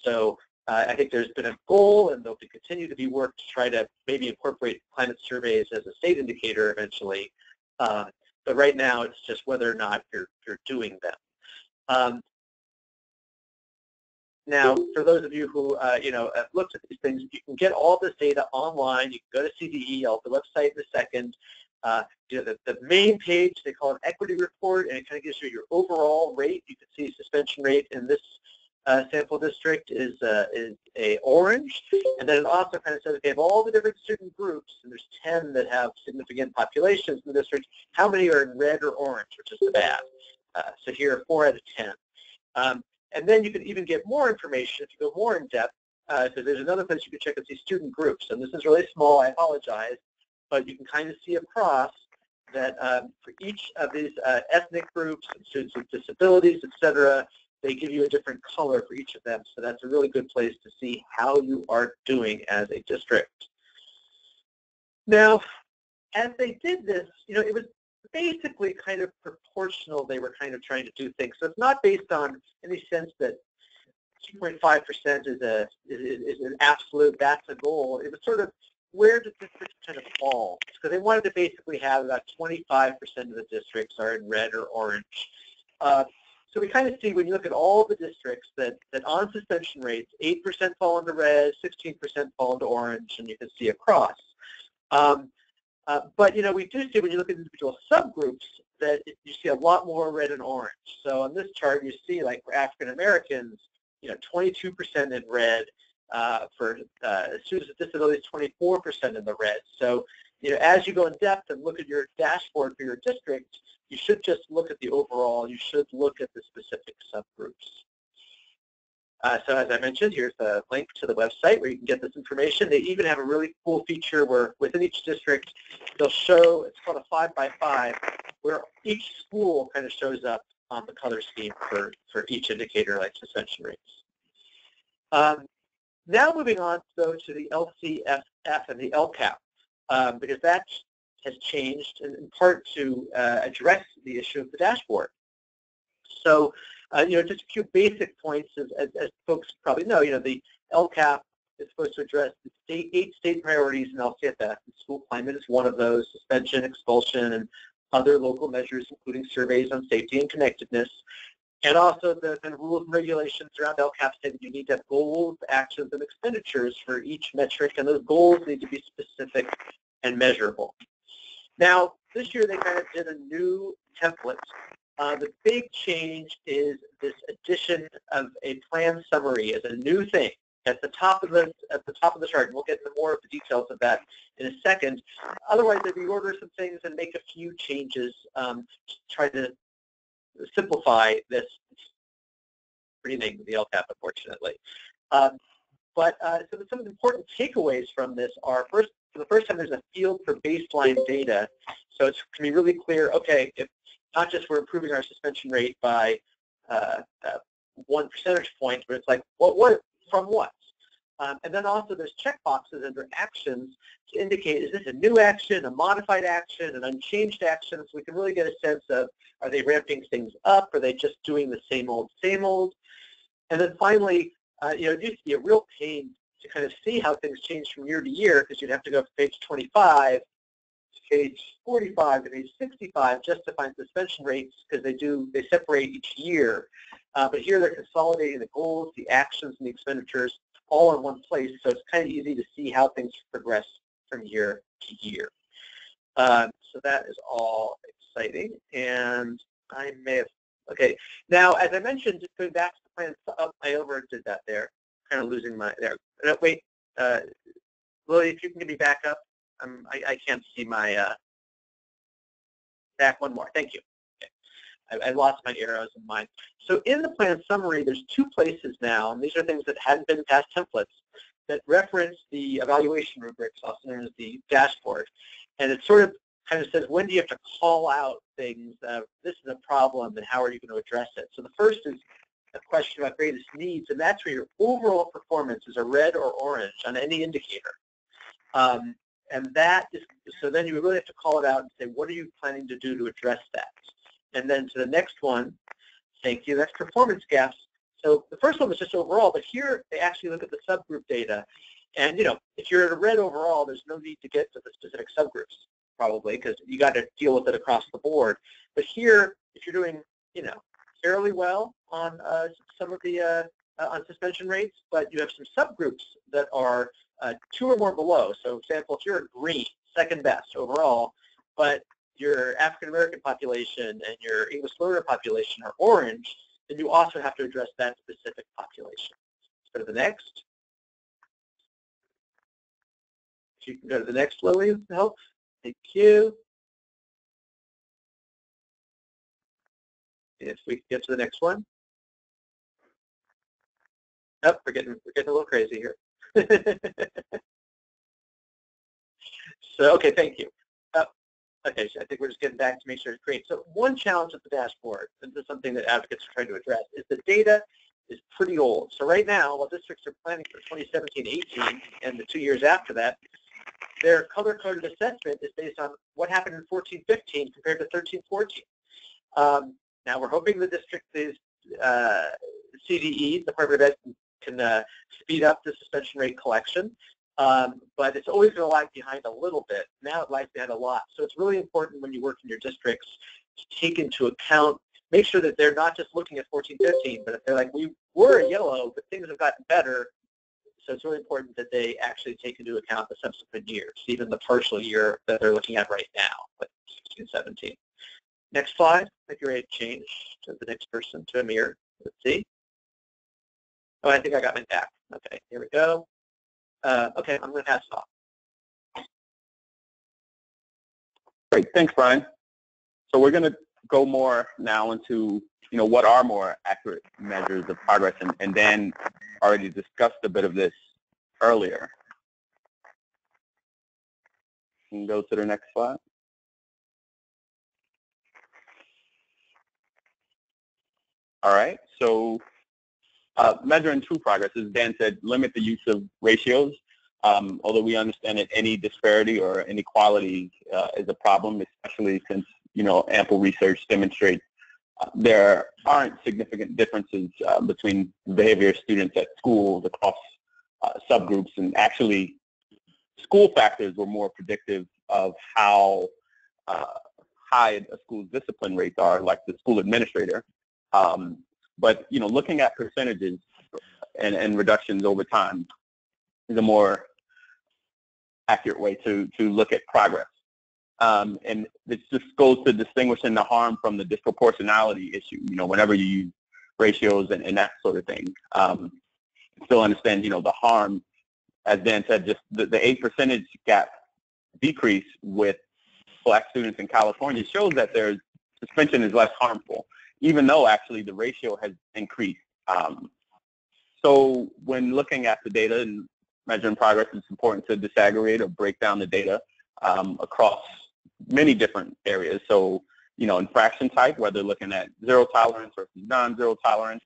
So I think there's been a goal, and there'll continue to be work to try to maybe incorporate climate surveys as a state indicator eventually. But right now, it's just whether or not you're doing them. Now, for those of you who have looked at these things, you can get all this data online. You can go to CDE, I'll the website in a second. The main page, they call it equity report, and it kind of gives you your overall rate. You can see suspension rate in this sample district is a orange, and then it also kind of says, okay, of all the different student groups, and there's 10 that have significant populations in the district, how many are in red or orange, which is the bad? So here are 4 out of 10. And then you can even get more information if you go more in depth. So there's another place you can check and see student groups, and this is really small, I apologize, but you can kind of see across that for each of these ethnic groups and students with disabilities, et cetera, they give you a different color for each of them. So that's a really good place to see how you are doing as a district. Now, as they did this, it was basically kind of proportional. They were kind of trying to do things. So it's not based on any sense that 2.5% is an absolute, that's a goal. It was sort of, where does districts kind of fall? Because they wanted to basically have about 25% of the districts are in red or orange. So we kind of see when you look at all the districts that on suspension rates, 8% fall into red, 16% fall into orange, and you can see across. But we do see when you look at individual subgroups that you see a lot more red and orange. So on this chart, you see like for African Americans, 22% in red. For students with disabilities, 24% in the red. So, as you go in depth and look at your dashboard for your district, you should just look at the overall. You should look at the specific subgroups. So as I mentioned, here's a link to the website where you can get this information. They even have a really cool feature where within each district, they'll show, it's called a 5x5, where each school kind of shows up on the color scheme for each indicator like suspension rates. Now moving on, though, to the LCAP and the LCAP, because that has changed in part to address the issue of the dashboard. So, just a few basic points, as folks probably know, the LCAP is supposed to address the 8 state priorities in LCFS. And school climate is one of those, suspension, expulsion, and other local measures, including surveys on safety and connectedness. And also the kind of rules and regulations around LCAP say that you need to have goals, actions, and expenditures for each metric, and those goals need to be specific and measurable. Now, this year they kind of did a new template. The big change is this addition of a plan summary as a new thing at the top of the chart. And we'll get into more of the details of that in a second. Otherwise, they reorder some things and make a few changes to try to simplify this breathing the LCAP, unfortunately. So some of the important takeaways from this are, first, for the first time, there's a field for baseline data. So it can be really clear, okay, if not just we're improving our suspension rate by 1 percentage point, but it's like, what from what? And then also there's checkboxes under actions to indicate, is this a new action, a modified action, an unchanged action? So we can really get a sense of, are they ramping things up? Are they just doing the same old, same old? And then finally, it used to be a real pain to kind of see how things change from year to year, because you'd have to go from page 25 to page 45 to page 65 just to find suspension rates, because they separate each year. But here they're consolidating the goals, the actions, and the expenditures all in one place, so it's kind of easy to see how things progress from year to year. So that is all exciting, and I may have, okay. Now, as I mentioned, just going back to the plan, I overdid that there, kind of losing my, there. No, wait, Lily, if you can get me back up, I can't see my, back one more, thank you. I lost my arrows in mine. So in the plan summary, there's 2 places now, and these are things that hadn't been past templates, that reference the evaluation rubrics, also known as the dashboard. And it sort of kind of says, when do you have to call out things, this is a problem, and how are you going to address it? So the first is a question about greatest needs, and that's where your overall performance is a red or orange on any indicator. And that is, so then you really have to call it out and say, what are you planning to do to address that? And then to the next one, thank you, that's performance gaps. So the first one was just overall, but here they actually look at the subgroup data. And if you're at a red overall, there's no need to get to the specific subgroups, probably, because you got to deal with it across the board. But here, if you're doing, fairly well on some of the on suspension rates, but you have some subgroups that are 2 or more below. So, for example, if you're a green, second best overall, but your African-American population and your English learner population are orange, then you also have to address that specific population. Let's go to the next. If you can go to the next, Lily, with help. Thank you. If we can get to the next one. Oh, we're getting a little crazy here. So, okay, thank you. Okay, so I think we're just getting back to make sure it's great. So one challenge with the dashboard, and this is something that advocates are trying to address, is the data is pretty old. So right now, while districts are planning for 2017-18 and the 2 years after that, their color-coded assessment is based on what happened in 14-15 compared to 13-14. Now we're hoping the district is CDE, the Department of Ed, can speed up the suspension rate collection. But it's always going to lag behind a little bit. Now it lags behind a lot. So it's really important when you work in your districts to take into account, make sure that they're not just looking at 14-15, but if they're like, we were yellow, but things have gotten better. So it's really important that they actually take into account the subsequent years, even the partial year that they're looking at right now, like 16-17. Next slide. I think you're ready to change to the next person, to Amir. Let's see. Oh, I think I got my back. Okay, here we go. Okay, I'm going to pass it off. Great, thanks, Brian. So we're going to go more now into, what are more accurate measures of progress, and Dan already discussed a bit of this earlier. You can go to the next slide. All right, so measuring true progress, as Dan said, limit the use of ratios. Although we understand that any disparity or inequality is a problem, especially since ample research demonstrates there aren't significant differences between the behavior of students at schools across subgroups, and actually school factors were more predictive of how high a school's discipline rates are, like the school administrator. But looking at percentages and reductions over time is a more accurate way to look at progress. And this just goes to distinguishing the harm from the disproportionality issue. Whenever you use ratios and that sort of thing, still understand the harm. As Dan said, just the 8% gap decrease with Black students in California shows that there's suspension is less harmful, even though actually the ratio has increased So when looking at the data and measuring progress, it's important to disaggregate or break down the data across many different areas. So, infraction type, whether looking at zero tolerance versus non-zero tolerance,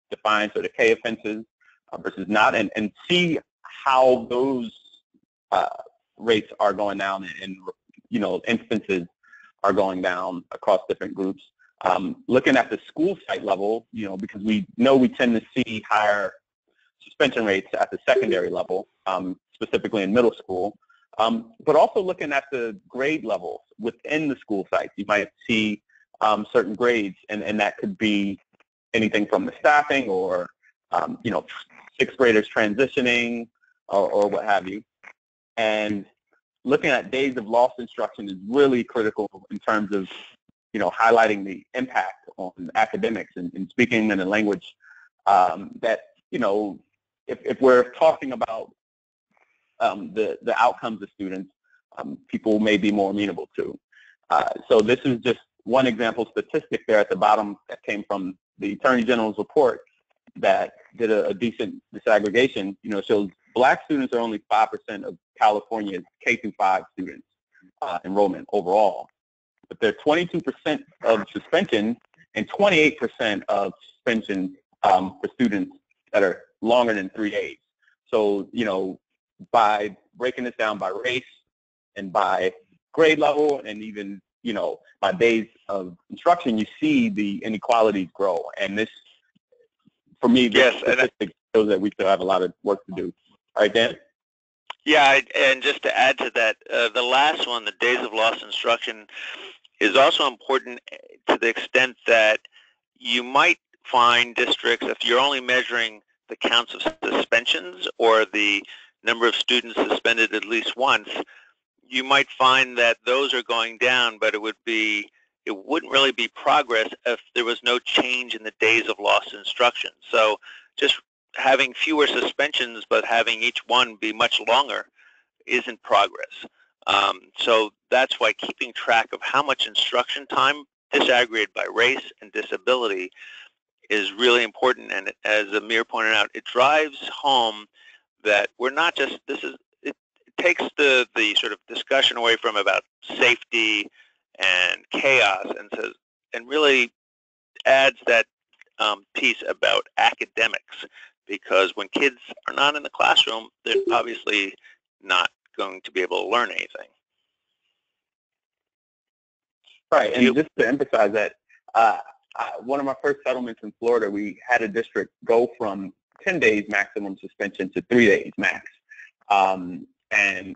defiance or decay offenses versus not, and see how those rates are going down and instances are going down across different groups. Looking at the school site level, because we know we tend to see higher suspension rates at the secondary level, specifically in middle school, but also looking at the grade levels within the school sites. You might see certain grades, and that could be anything from the staffing or, sixth graders transitioning or what have you. And looking at days of lost instruction is really critical in terms of, highlighting the impact on academics and speaking in a language that, if we're talking about the outcomes of students, people may be more amenable to. So this is just one example statistic there at the bottom that came from the Attorney General's report that did a decent disaggregation. Shows Black students are only 5% of California's K-5 students enrollment overall, but they're 22% of suspension and 28% of suspension for students that are longer than 3 days. So, by breaking this down by race and by grade level and even, by days of instruction, you see the inequalities grow. And this, for me, this statistic shows that we still have a lot of work to do. All right, Dan? Yeah, and just to add to that, the last one, the days of lost instruction, is also important to the extent that you might find districts, if you're only measuring the counts of suspensions or the number of students suspended at least once, you might find that those are going down, but it wouldn't really be progress if there was no change in the days of lost instruction. So just having fewer suspensions but having each one be much longer isn't progress. So that's why keeping track of how much instruction time disaggregated by race and disability is really important. And as Amir pointed out, it drives home that we're not just, it takes the sort of discussion away from about safety and chaos and really adds that piece about academics, because when kids are not in the classroom, they're obviously not going to be able to learn anything. Right, and just to emphasize that, one of my first settlements in Florida, we had a district go from 10 days maximum suspension to 3 days max. And,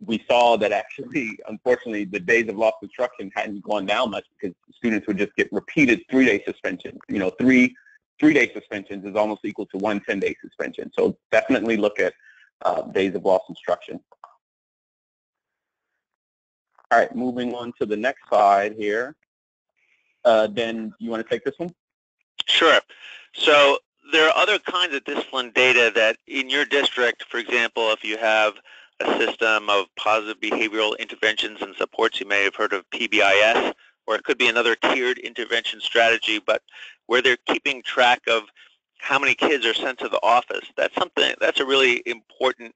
we saw that actually, unfortunately, the days of lost instruction hadn't gone down much because students would just get repeated 3-day suspensions. 3-day suspensions is almost equal to 1 10-day suspension. So definitely look at days of lost instruction. All right, moving on to the next slide here. Dan, you want to take this one? Sure. So there are other kinds of discipline data that in your district, for example, if you have a system of positive behavioral interventions and supports, you may have heard of PBIS, or it could be another tiered intervention strategy, but where they're keeping track of how many kids are sent to the office. That's a really important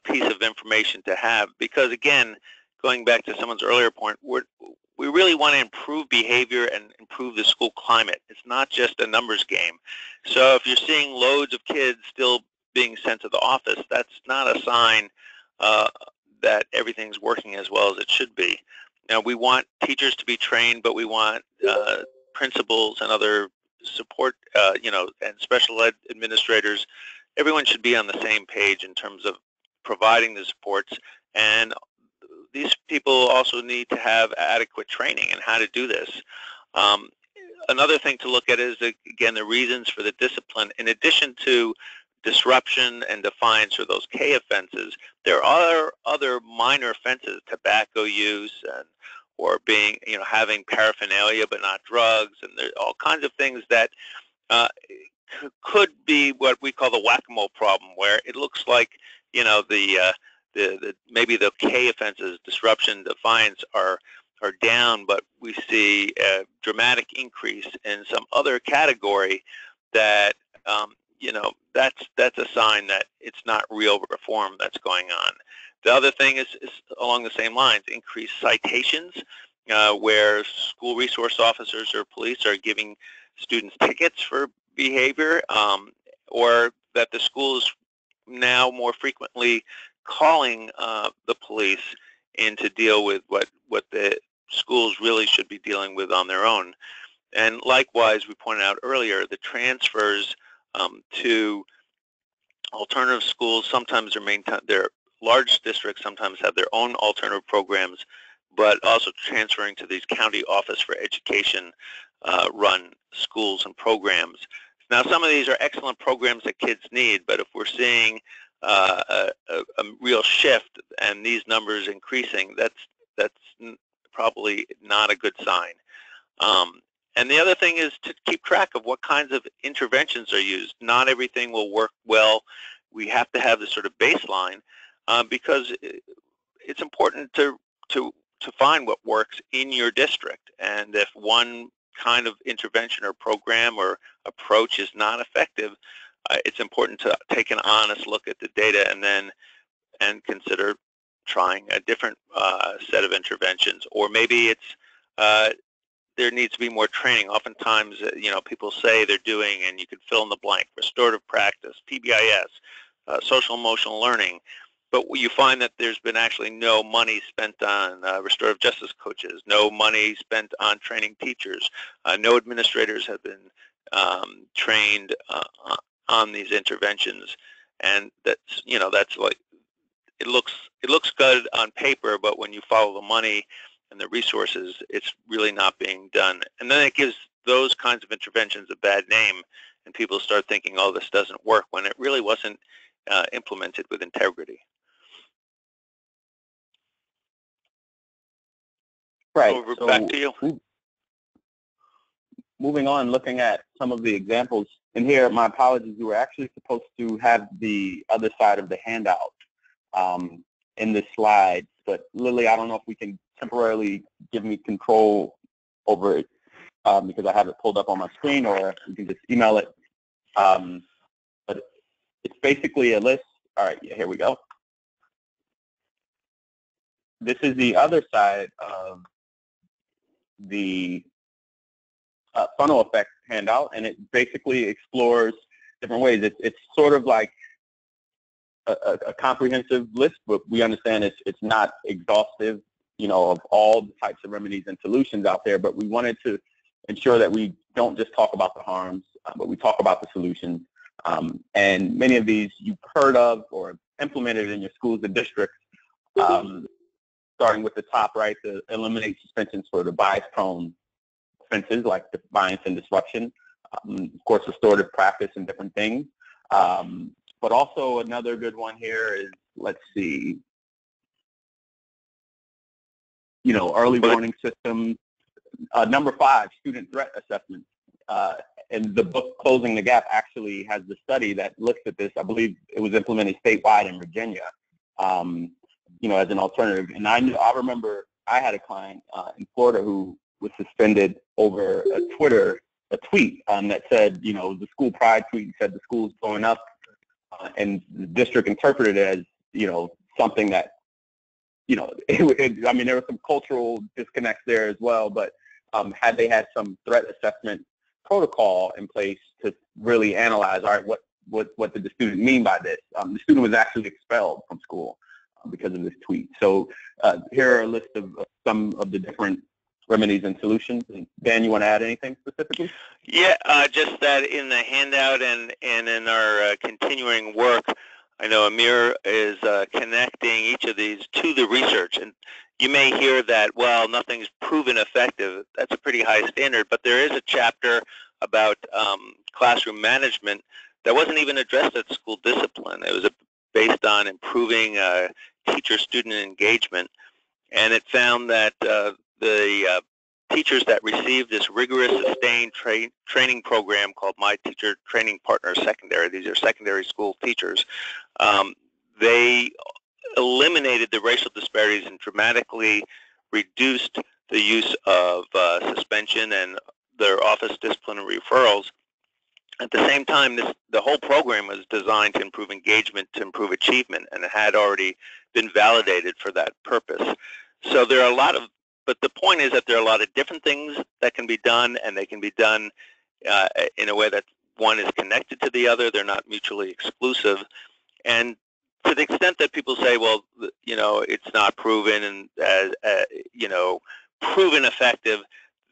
piece of information to have, because again, going back to someone's earlier point, we really want to improve behavior and improve the school climate. It's not just a numbers game. So if you're seeing loads of kids still being sent to the office, that's not a sign that everything's working as well as it should be. Now, we want teachers to be trained, but we want principals and other support, and special ed administrators. Everyone should be on the same page in terms of providing the supports, and these people also need to have adequate training in how to do this. Another thing to look at is, again, the reasons for the discipline. In addition to disruption and defiance, or those K offenses, there are other minor offenses, tobacco use, or having paraphernalia but not drugs, and there's all kinds of things that could be what we call the whack-a-mole problem, where it looks like maybe the K offenses, disruption, defiance, are down, but we see a dramatic increase in some other category that that's a sign that it's not real reform that's going on. The other thing is along the same lines: increased citations, where school resource officers or police are giving students tickets for behavior, or that the school is now more frequently calling the police in to deal with what the schools really should be dealing with on their own. And likewise, we pointed out earlier, the transfers to alternative schools, sometimes their large districts sometimes have their own alternative programs, but also transferring to these county office for education run schools and programs. Now, some of these are excellent programs that kids need, but if we're seeing a real shift and these numbers increasing, that's probably not a good sign. And the other thing is to keep track of what kinds of interventions are used. Not everything will work well. We have to have this sort of baseline because it's important to find what works in your district. And if one kind of intervention or program or approach is not effective, it's important to take an honest look at the data and consider trying a different set of interventions. Or maybe it's there needs to be more training. Oftentimes, people say they're doing, and you can fill in the blank, restorative practice, PBIS, social emotional learning. But you find that there's been actually no money spent on restorative justice coaches, no money spent on training teachers, no administrators have been trained on these interventions, and that's like it looks good on paper, but when you follow the money and the resources, it's really not being done. And then it gives those kinds of interventions a bad name, and people start thinking, oh, this doesn't work, when it really wasn't implemented with integrity. Right. Over, so back to you. Moving on, looking at some of the examples, and here, my apologies, we were actually supposed to have the other side of the handout in this slide, but Lily, I don't know if we can temporarily give me control over it because I have it pulled up on my screen, or you can just email it. But it's basically a list. All right, yeah, here we go. This is the other side of the funnel effect handout, and it basically explores different ways. It's sort of like a comprehensive list, but we understand it's not exhaustive, of all the types of remedies and solutions out there, but we wanted to ensure that we don't just talk about the harms, but we talk about the solutions. And many of these you've heard of or implemented in your schools and districts, starting with the top right, to eliminate suspensions for the bias-prone offenses like defiance and disruption, of course, restorative practice and different things. But also another good one here is, let's see, early warning systems. Number 5, student threat assessment. And the book Closing the Gap actually has the study that looks at this. I believe it was implemented statewide in Virginia, as an alternative. And I remember I had a client in Florida who was suspended over a tweet that said, the school pride tweet said the school's blowing up, and the district interpreted it as, something that, I mean, there were some cultural disconnects there as well, but had they had some threat assessment protocol in place to really analyze, all right, what did the student mean by this? The student was actually expelled from school because of this tweet. So here are a list of some of the different remedies and solutions. Dan, you want to add anything specifically? Yeah, just that in the handout and in our continuing work, I know Amir is connecting each of these to the research. And you may hear that, well, nothing's proven effective. That's a pretty high standard, but there is a chapter about classroom management that wasn't even addressed at school discipline. It was based on improving teacher-student engagement, and it found that the teachers that received this rigorous sustained training program called My Teacher Training Partner Secondary, these are secondary school teachers, they eliminated the racial disparities and dramatically reduced the use of suspension and their office disciplinary referrals At the same time, the whole program was designed to improve engagement, to improve achievement, and it had already been validated for that purpose. So there are a lot of, but the point is that there are a lot of different things that can be done, and they can be done in a way that one is connected to the other. They're not mutually exclusive. And to the extent that people say, well, you know, it's not proven and you know, proven effective,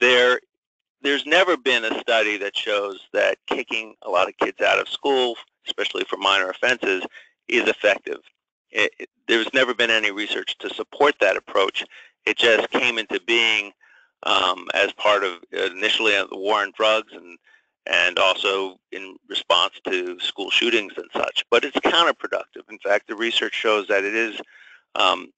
there's never been a study that shows that kicking a lot of kids out of school, especially for minor offenses, is effective. There's never been any research to support that approach. It just came into being as part of initially the war on drugs and also in response to school shootings and such. But it's counterproductive. In fact, the research shows that it is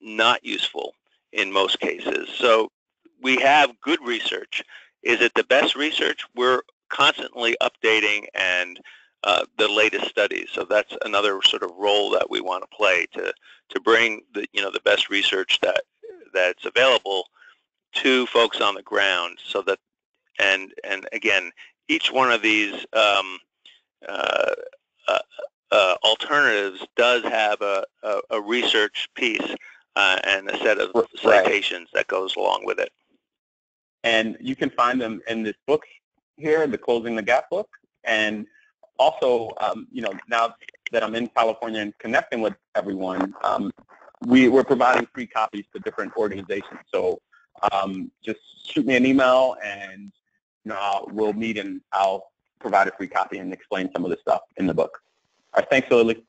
not useful in most cases. So we have good research. Is it the best research? We're constantly updating and the latest studies. So that's another sort of role that we want to play to bring the the best research that's available to folks on the ground. So that and again, each one of these alternatives does have a research piece and a set of citations that goes along with it. And you can find them in this book here, the Closing the Gap book. And also, now that I'm in California and connecting with everyone, we're providing free copies to different organizations. So just shoot me an email, and we'll meet, and I'll provide a free copy and explain some of the stuff in the book. All right, thanks, Lily.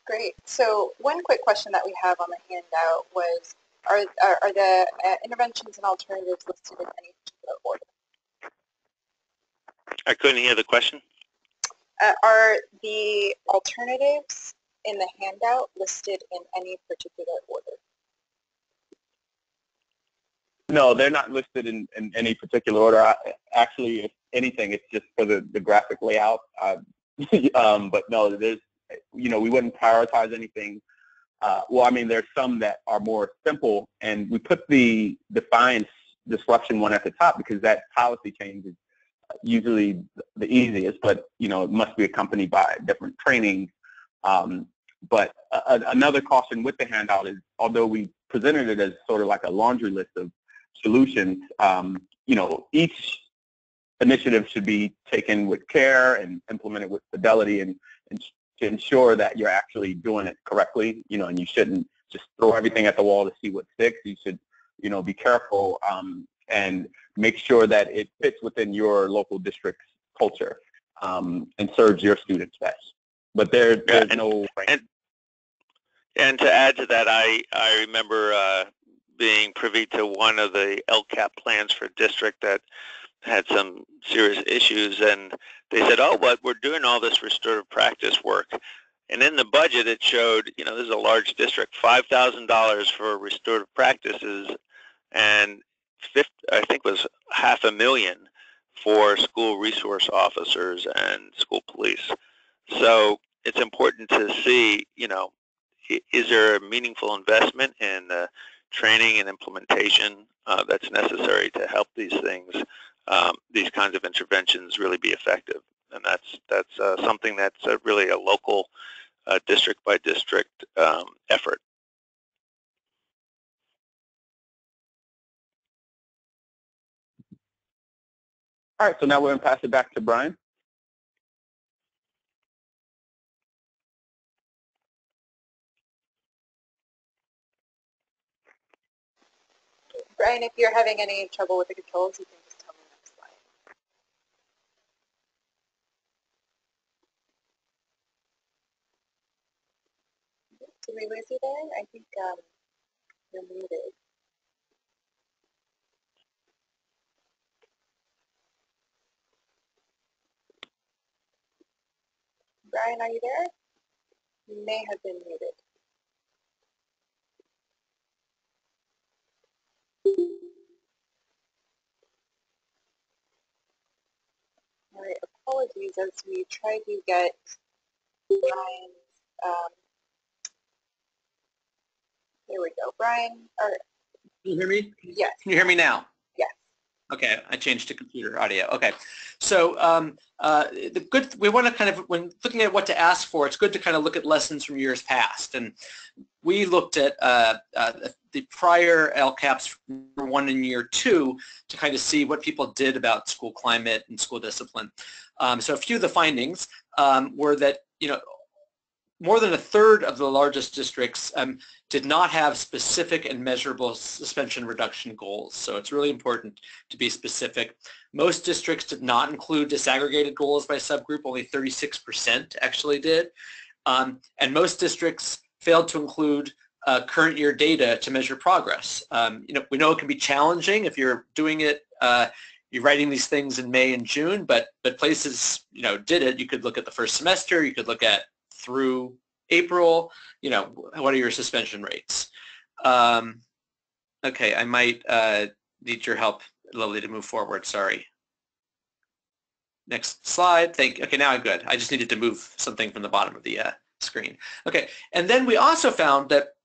Great. So one quick question that we have on the handout was, are the interventions and alternatives listed in any particular order? I couldn't hear the question. Are the alternatives in the handout listed in any particular order? No, they're not listed in any particular order. Actually, if anything, it's just for the graphic layout. But no, there's, we wouldn't prioritize anything. Well, I mean, there's some that are more simple, and we put the defiance disruption one at the top because that policy change is usually the easiest, but, it must be accompanied by different training. But another caution with the handout is, although we presented it as sort of like a laundry list of solutions, each initiative should be taken with care and implemented with fidelity and to ensure that you're actually doing it correctly, and you shouldn't just throw everything at the wall to see what sticks. You should, be careful and make sure that it fits within your local district's culture and serves your students best. But there's no... And to add to that, I remember being privy to one of the LCAP plans for a district that had some serious issues, and they said, oh, but we're doing all this restorative practice work. And in the budget, it showed, this is a large district, $5,000 for restorative practices, and I think it was $500,000 for school resource officers and school police. So it's important to see, is there a meaningful investment in the training and implementation that's necessary to help these things, these kinds of interventions really be effective? And that's something that's really a local, district by district effort. All right, so now we're going to pass it back to Brian. Brian, if you're having any trouble with the controls, you can just tell me next slide. Did we lose you there? I think you're muted. Brian, are you there? You may have been muted. All right, apologies as we try to get Brian's, there we go. Brian, Can you hear me? yes. Can you hear me now? Yes. Okay, I changed to computer audio. Okay, so we want to kind of, when looking at what to ask for, it's good to kind of look at lessons from years past. And we looked at the prior LCAPs year 1 and year 2 to kind of see what people did about school climate and school discipline. So a few of the findings were that, more than a third of the largest districts did not have specific and measurable suspension reduction goals. So it's really important to be specific. Most districts did not include disaggregated goals by subgroup. Only 36% actually did. And most districts failed to include current year data to measure progress. We know it can be challenging if you're doing it, you're writing these things in May and June, but places, did it. You could look at the first semester, you could look at through April, what are your suspension rates? Okay, I might need your help, Lily, to move forward, sorry. Next slide, okay, now I'm good. I just needed to move something from the bottom of the screen. Okay, and then we also found that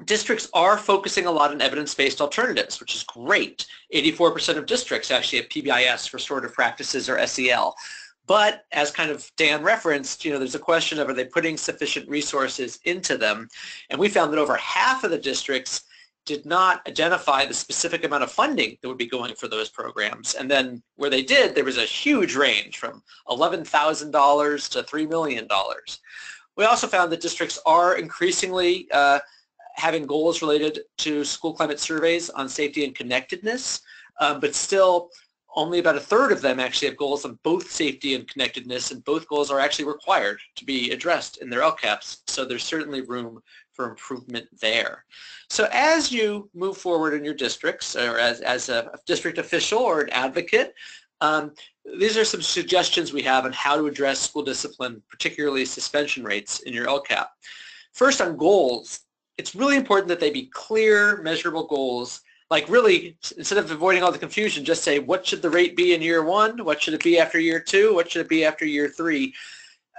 districts are focusing a lot on evidence-based alternatives, which is great. 84% of districts actually have PBIS, restorative practices, or SEL. But as kind of Dan referenced, there's a question of, are they putting sufficient resources into them? And we found that over half of the districts did not identify the specific amount of funding that would be going for those programs. And then where they did, there was a huge range from $11,000 to $3 million. We also found that districts are increasingly having goals related to school climate surveys on safety and connectedness, but still only about a third of them actually have goals on both safety and connectedness, and both goals are actually required to be addressed in their LCAPs, so there's certainly room for improvement there. So as you move forward in your districts, or as a district official or an advocate, these are some suggestions we have on how to address school discipline, particularly suspension rates in your LCAP. First, on goals, it's really important that they be clear, measurable goals. Like really, instead of avoiding all the confusion, just say, what should the rate be in year 1? What should it be after year 2? What should it be after year 3?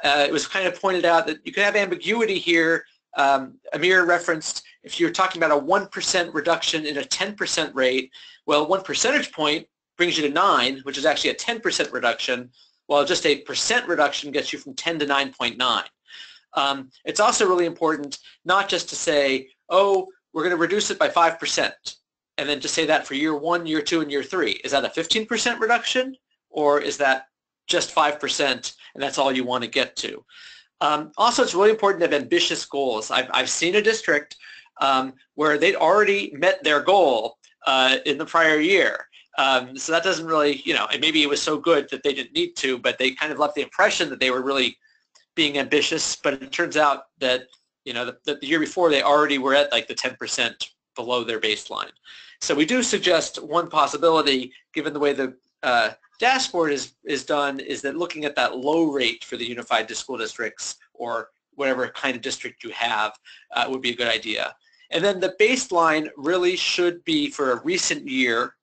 It was kind of pointed out that you could have ambiguity here. Amir referenced, if you're talking about a 1% reduction in a 10% rate, well, 1 percentage point brings you to 9, which is actually a 10% reduction, while just a percent reduction gets you from 10 to 9.9. It's also really important not just to say, oh, we're going to reduce it by 5%. And then just say that for year 1, year 2, and year 3. Is that a 15% reduction, or is that just 5% and that's all you want to get to? Also, it's really important to have ambitious goals. I've seen a district where they'd already met their goal in the prior year. So that doesn't really, and maybe it was so good that they didn't need to, but they kind of left the impression that they were really being ambitious. But it turns out that, the year before they already were at like the 10% below their baseline. So we do suggest one possibility, given the way the dashboard is done, is that looking at that low rate for the unified school districts, or whatever kind of district you have, would be a good idea. And then the baseline really should be for a recent year,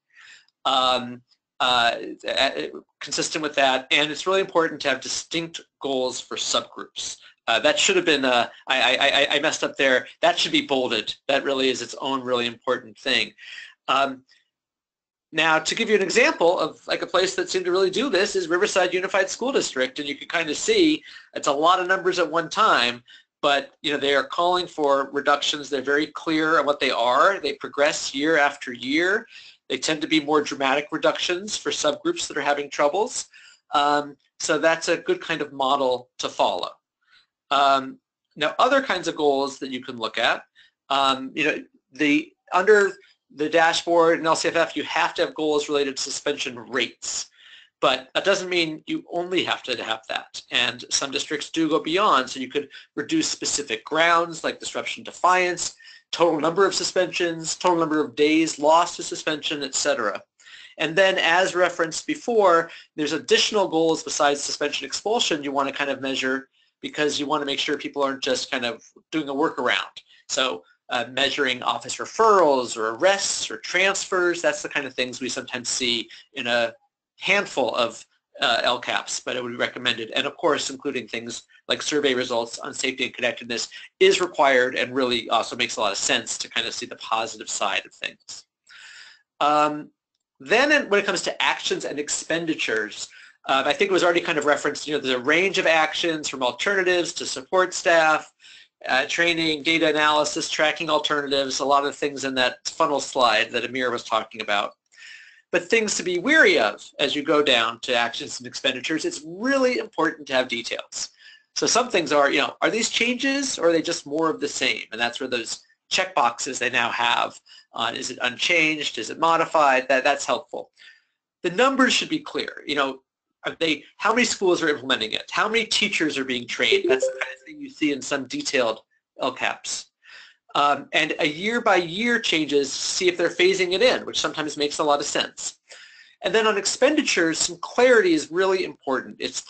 consistent with that, and it's really important to have distinct goals for subgroups. That should have been, I messed up there, that should be bolded. That really is its own really important thing. Now, to give you an example of like a place that seemed to really do this is Riverside Unified School District, and you can kind of see it's a lot of numbers at one time, but they are calling for reductions. They're very clear on what they are. They progress year after year. They tend to be more dramatic reductions for subgroups that are having troubles. So that's a good kind of model to follow. Now, other kinds of goals that you can look at, under the dashboard in LCFF, you have to have goals related to suspension rates. But that doesn't mean you only have to have that. And some districts do go beyond, so you could reduce specific grounds like disruption defiance, total number of suspensions, total number of days lost to suspension, etc. And then, as referenced before, there's additional goals besides suspension expulsion you want to kind of measure, because you want to make sure people aren't just kind of doing a workaround. So measuring office referrals or arrests or transfers, that's the kind of things we sometimes see in a handful of LCAPs, but it would be recommended. And of course, including things like survey results on safety and connectedness is required, and really also makes a lot of sense to kind of see the positive side of things. Then when it comes to actions and expenditures, I think it was already kind of referenced, there's a range of actions from alternatives to support staff, training, data analysis, tracking alternatives, a lot of things in that funnel slide that Amir was talking about. But things to be wary of as you go down to actions and expenditures, it's really important to have details. So some things are, are these changes or are they just more of the same? And that's where those checkboxes they now have on, is it unchanged, is it modified, that's helpful. The numbers should be clear. How many schools are implementing it? How many teachers are being trained? That's the kind of thing you see in some detailed LCAPs. And a year-by-year changes, see if they're phasing it in, which sometimes makes a lot of sense. And then on expenditures, some clarity is really important. It's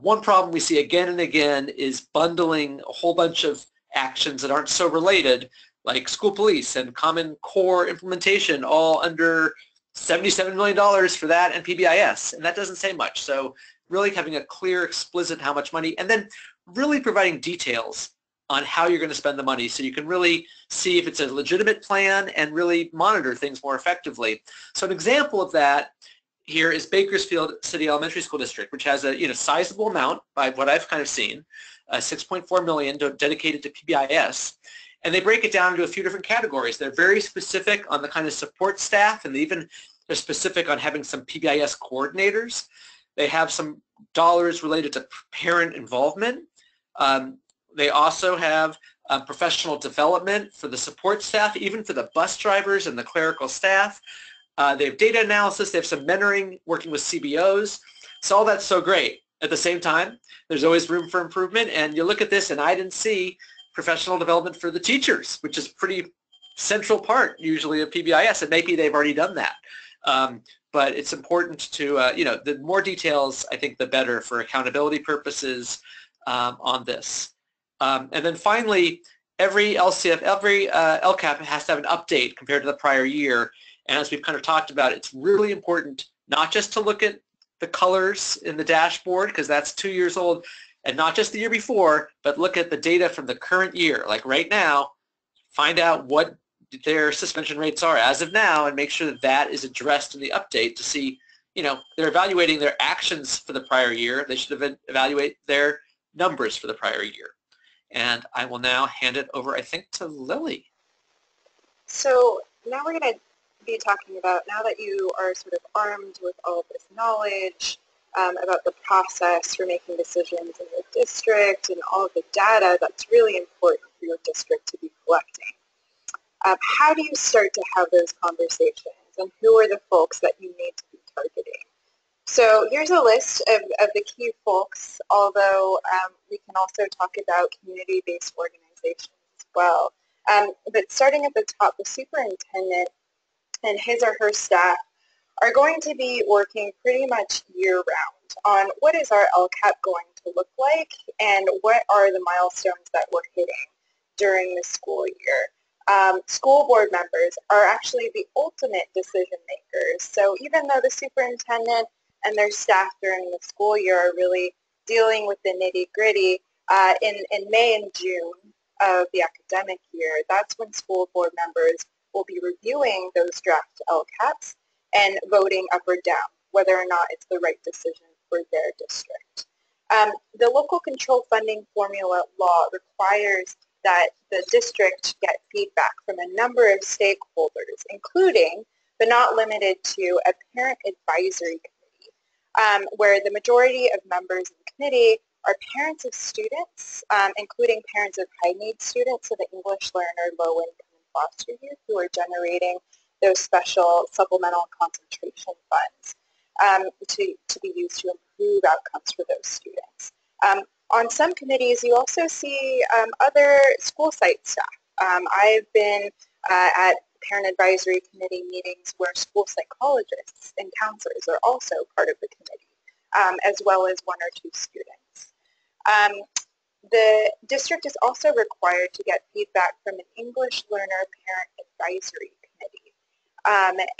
one problem we see again and again is bundling a whole bunch of actions that aren't so related, like school police and Common Core implementation, all under $77 million for that and PBIS, and that doesn't say much. So really having a clear, explicit how much money, and then really providing details on how you're going to spend the money so you can really see if it's a legitimate plan and really monitor things more effectively. So an example of that here is Bakersfield City Elementary School District, which has a sizable amount by what I've kind of seen, $6.4 million dedicated to PBIS. And they break it down into a few different categories. They're very specific on the kind of support staff, and they're specific on having some PBIS coordinators. They have some dollars related to parent involvement. They also have professional development for the support staff, even for the bus drivers and the clerical staff. They have data analysis. They have some mentoring, working with CBOs. So all that's so great. At the same time, there's always room for improvement. And you look at this, and I didn't see professional development for the teachers, which is a pretty central part usually of PBIS, and maybe they've already done that. But it's important to, the more details, I think, the better for accountability purposes on this. And then finally, every LCAP has to have an update compared to the prior year. And as we've kind of talked about, it's really important not just to look at the colors in the dashboard, because that's 2 years old, and not just the year before, but look at the data from the current year. Like right now, find out what their suspension rates are as of now and make sure that that is addressed in the update to see, they're evaluating their actions for the prior year. They should evaluate their numbers for the prior year. And I will now hand it over, I think, to Lily. So now we're going to be talking about, now that you are sort of armed with all of this knowledge about the process for making decisions in your district and all of the data that's really important for your district to be collecting. How do you start to have those conversations, and who are the folks that you need to be targeting? So here's a list of the key folks, although we can also talk about community-based organizations as well. But starting at the top, the superintendent and his or her staff are going to be working pretty much year-round on what is our LCAP going to look like and what are the milestones that we're hitting during the school year. School board members are actually the ultimate decision makers. So even though the superintendent and their staff during the school year are really dealing with the nitty-gritty, in May and June of the academic year, that's when school board members will be reviewing those draft LCAPs and voting up or down whether or not it's the right decision for their district. The local control funding formula law requires that the district get feedback from a number of stakeholders, including, but not limited to, a parent advisory committee, where the majority of members of the committee are parents of students, including parents of high-need students, so the English learner, low-income, and foster youth, who are generating those special supplemental concentration funds to be used to improve outcomes for those students. On some committees, you also see other school site staff. I've been at parent advisory committee meetings where school psychologists and counselors are also part of the committee, as well as one or two students. The district is also required to get feedback from an English learner parent advisory committee.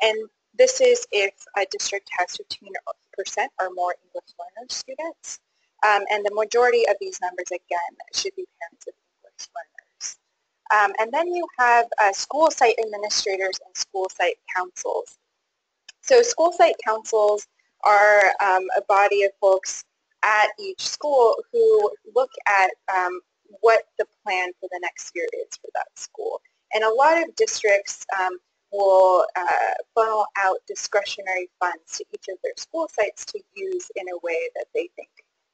And this is if a district has 15% or more English learner students. And the majority of these numbers, again, should be parents of English learners. And then you have school site administrators and school site councils. So school site councils are a body of folks at each school who look at what the plan for the next year is for that school. And a lot of districts will funnel out discretionary funds to each of their school sites to use in a way that they think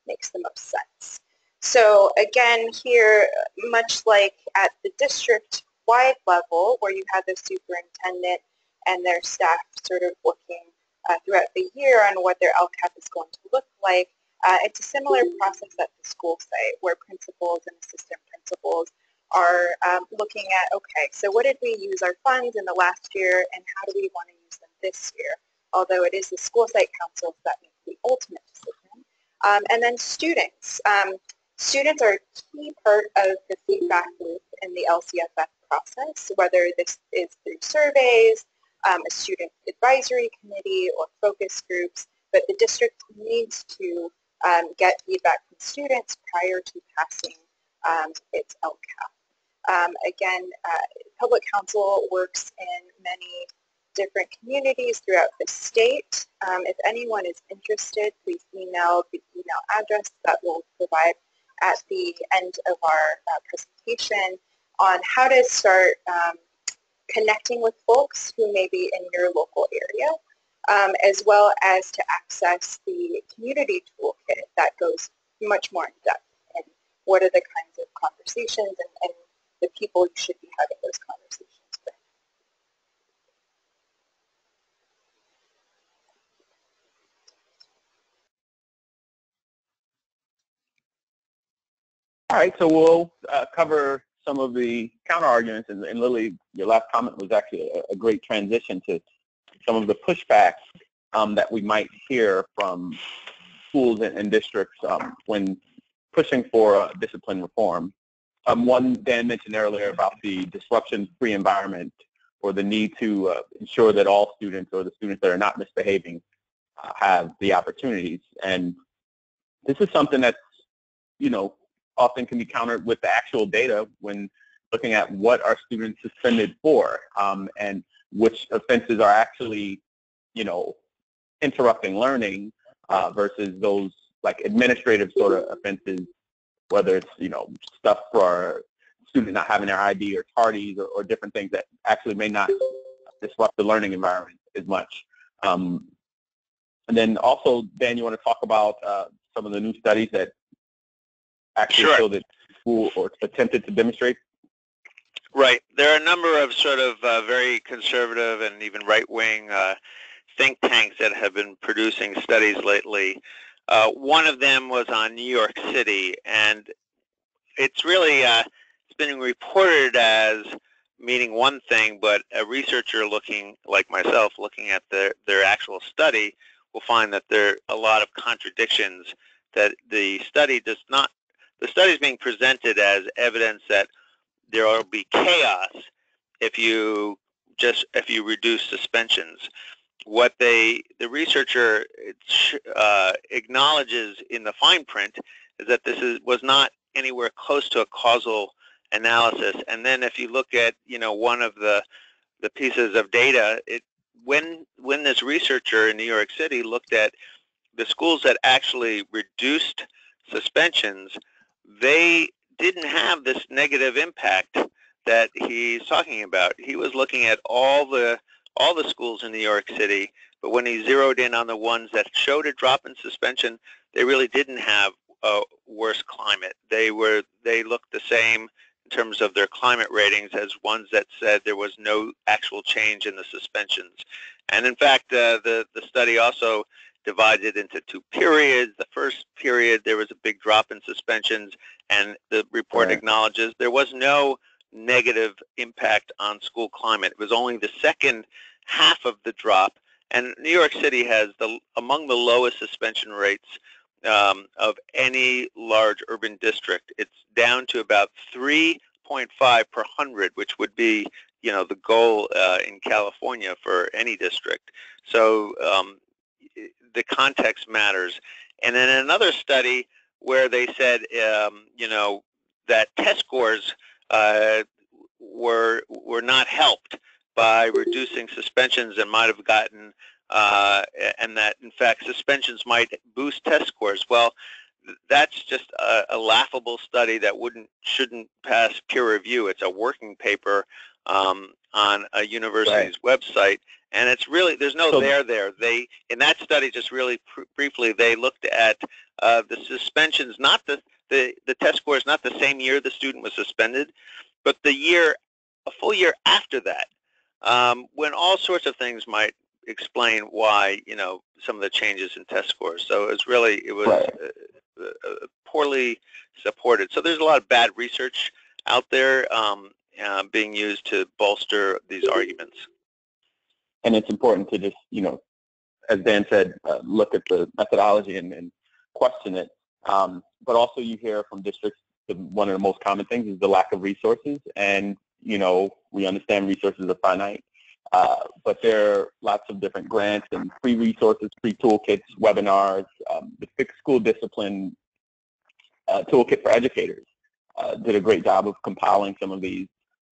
makes the most sense. So again, here, much like at the district-wide level, where you have the superintendent and their staff sort of looking throughout the year on what their LCAP is going to look like, it's a similar process at the school site where principals and assistant principals are looking at, okay, so what did we use our funds in the last year and how do we want to use them this year? Although it is the school site councils that make the ultimate decision. And then students. Students are a key part of the feedback loop in the LCFF process, whether this is through surveys, a student advisory committee, or focus groups, but the district needs to get feedback from students prior to passing its LCAP. Again, Public Counsel works in many different communities throughout the state. If anyone is interested, please email the email address that we'll provide at the end of our presentation on how to start connecting with folks who may be in your local area, as well as to access the community toolkit that goes much more in depth and what are the kinds of conversations and the people you should be having those conversations with. All right, so we'll cover some of the counter arguments, and Lily, your last comment was actually a great transition to some of the pushback that we might hear from schools and districts when pushing for discipline reform. One Dan mentioned earlier about the disruption-free environment, or the need to ensure that all students, or the students that are not misbehaving, have the opportunities. And this is something that's, often can be countered with the actual data when looking at what are students suspended for, and which offenses are actually, interrupting learning versus those like administrative sort of offenses, whether it's, stuff for students not having their ID or tardies or different things that actually may not disrupt the learning environment as much. And then also, Dan, you want to talk about some of the new studies that actually show that school or attempted to demonstrate? Right. There are a number of sort of very conservative and even right-wing think tanks that have been producing studies lately. One of them was on New York City, and it's really it's been reported as meaning one thing, but a researcher looking, like myself, looking at their actual study will find that there are a lot of contradictions, that the study is being presented as evidence that there will be chaos if you reduce suspensions. What the researcher acknowledges in the fine print is that this was not anywhere close to a causal analysis. And then if you look at one of the pieces of data, when this researcher in New York City looked at the schools that actually reduced suspensions, they didn't have this negative impact that he's talking about. He was looking at all the schools in New York City, but when he zeroed in on the ones that showed a drop in suspension, they really didn't have a worse climate. They looked the same in terms of their climate ratings as ones that said there was no actual change in the suspensions. And in fact, the study also divided into two periods. The first period, there was a big drop in suspensions, and the report acknowledges there was no negative impact on school climate. It was only the second half of the drop, and New York City has among the lowest suspension rates of any large urban district. It's down to about 3.5 per 100, which would be the goal in California for any district. So the context matters. And then another study where they said, that test scores were not helped by reducing suspensions and might have gotten and that, in fact, suspensions might boost test scores. Well, that's just a laughable study that shouldn't pass peer review. It's a working paper on a university's website, and it's really, there's no there. They, in that study, just really briefly, they looked at the suspensions, not the test scores, not the same year the student was suspended, but a full year after that, when all sorts of things might explain why, some of the changes in test scores. So it was poorly supported. So there's a lot of bad research out there being used to bolster these arguments. And it's important to just, as Dan said, look at the methodology and question it. But also you hear from districts, one of the most common things is the lack of resources. And, we understand resources are finite. But there are lots of different grants and free resources, free toolkits, webinars. The Fixed School Discipline Toolkit for Educators did a great job of compiling some of these.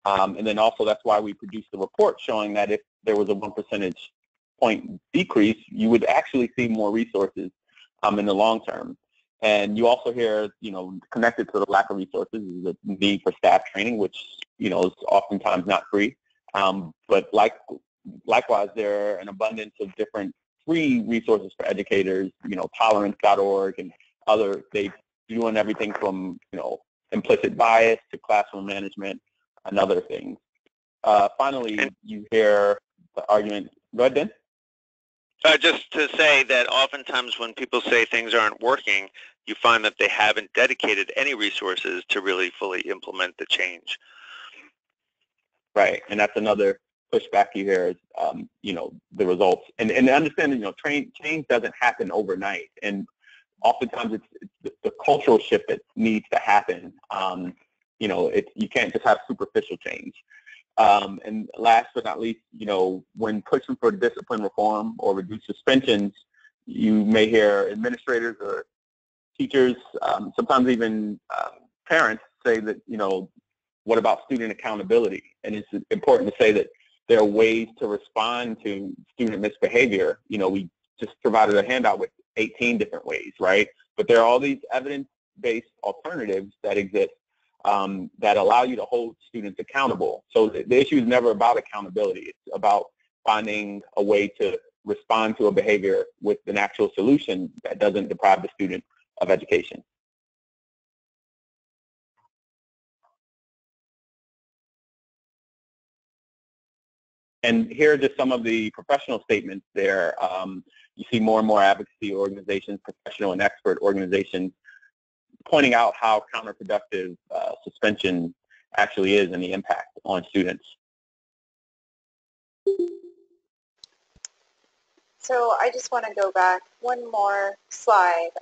And then also that's why we produced the report showing that if there was a 1 percentage point decrease, you would actually see more resources in the long term. And you also hear, connected to the lack of resources is the need for staff training, which, is oftentimes not free. But likewise, there are an abundance of different free resources for educators, tolerance.org and other. They're doing everything from, implicit bias to classroom management and other things. Finally, you hear the argument. Go ahead, Dan. Just to say that oftentimes when people say things aren't working, you find that they haven't dedicated any resources to really fully implement the change. Right, and that's another pushback you hear is, the results. And understanding, change doesn't happen overnight. And oftentimes it's the cultural shift that needs to happen. You can't just have superficial change. And last but not least, when pushing for discipline reform or reduced suspensions, you may hear administrators or teachers, sometimes even parents say that, what about student accountability? And it's important to say that there are ways to respond to student misbehavior. We just provided a handout with 18 different ways, right? But there are all these evidence-based alternatives that exist that allow you to hold students accountable. So the issue is never about accountability. It's about finding a way to respond to a behavior with an actual solution that doesn't deprive the student of education. And here are just some of the professional statements there. You see more and more advocacy organizations, professional and expert organizations, pointing out how counterproductive suspension actually is and the impact on students. So I just want to go back one more slide.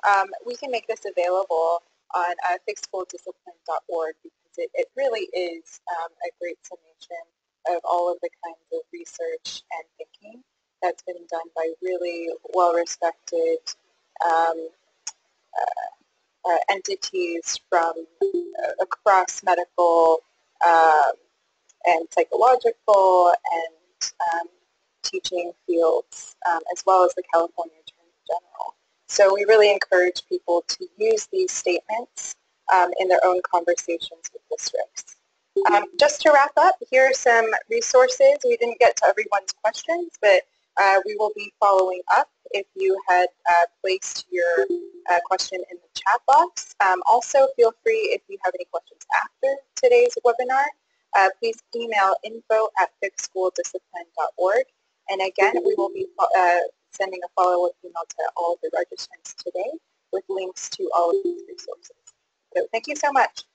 We can make this available on fixedschooldiscipline.org because it really is a great summation of all of the kinds of research and thinking that's been done by really well-respected entities from across medical and psychological and teaching fields, as well as the California Attorney General. So we really encourage people to use these statements in their own conversations with districts. Just to wrap up, here are some resources. We didn't get to everyone's questions, but we will be following up if you had placed your question in the chat box. Also, feel free if you have any questions after today's webinar, please email info@fixedschooldiscipline.org. And again, we will be sending a follow-up email to all of the registrants today with links to all of these resources. So thank you so much.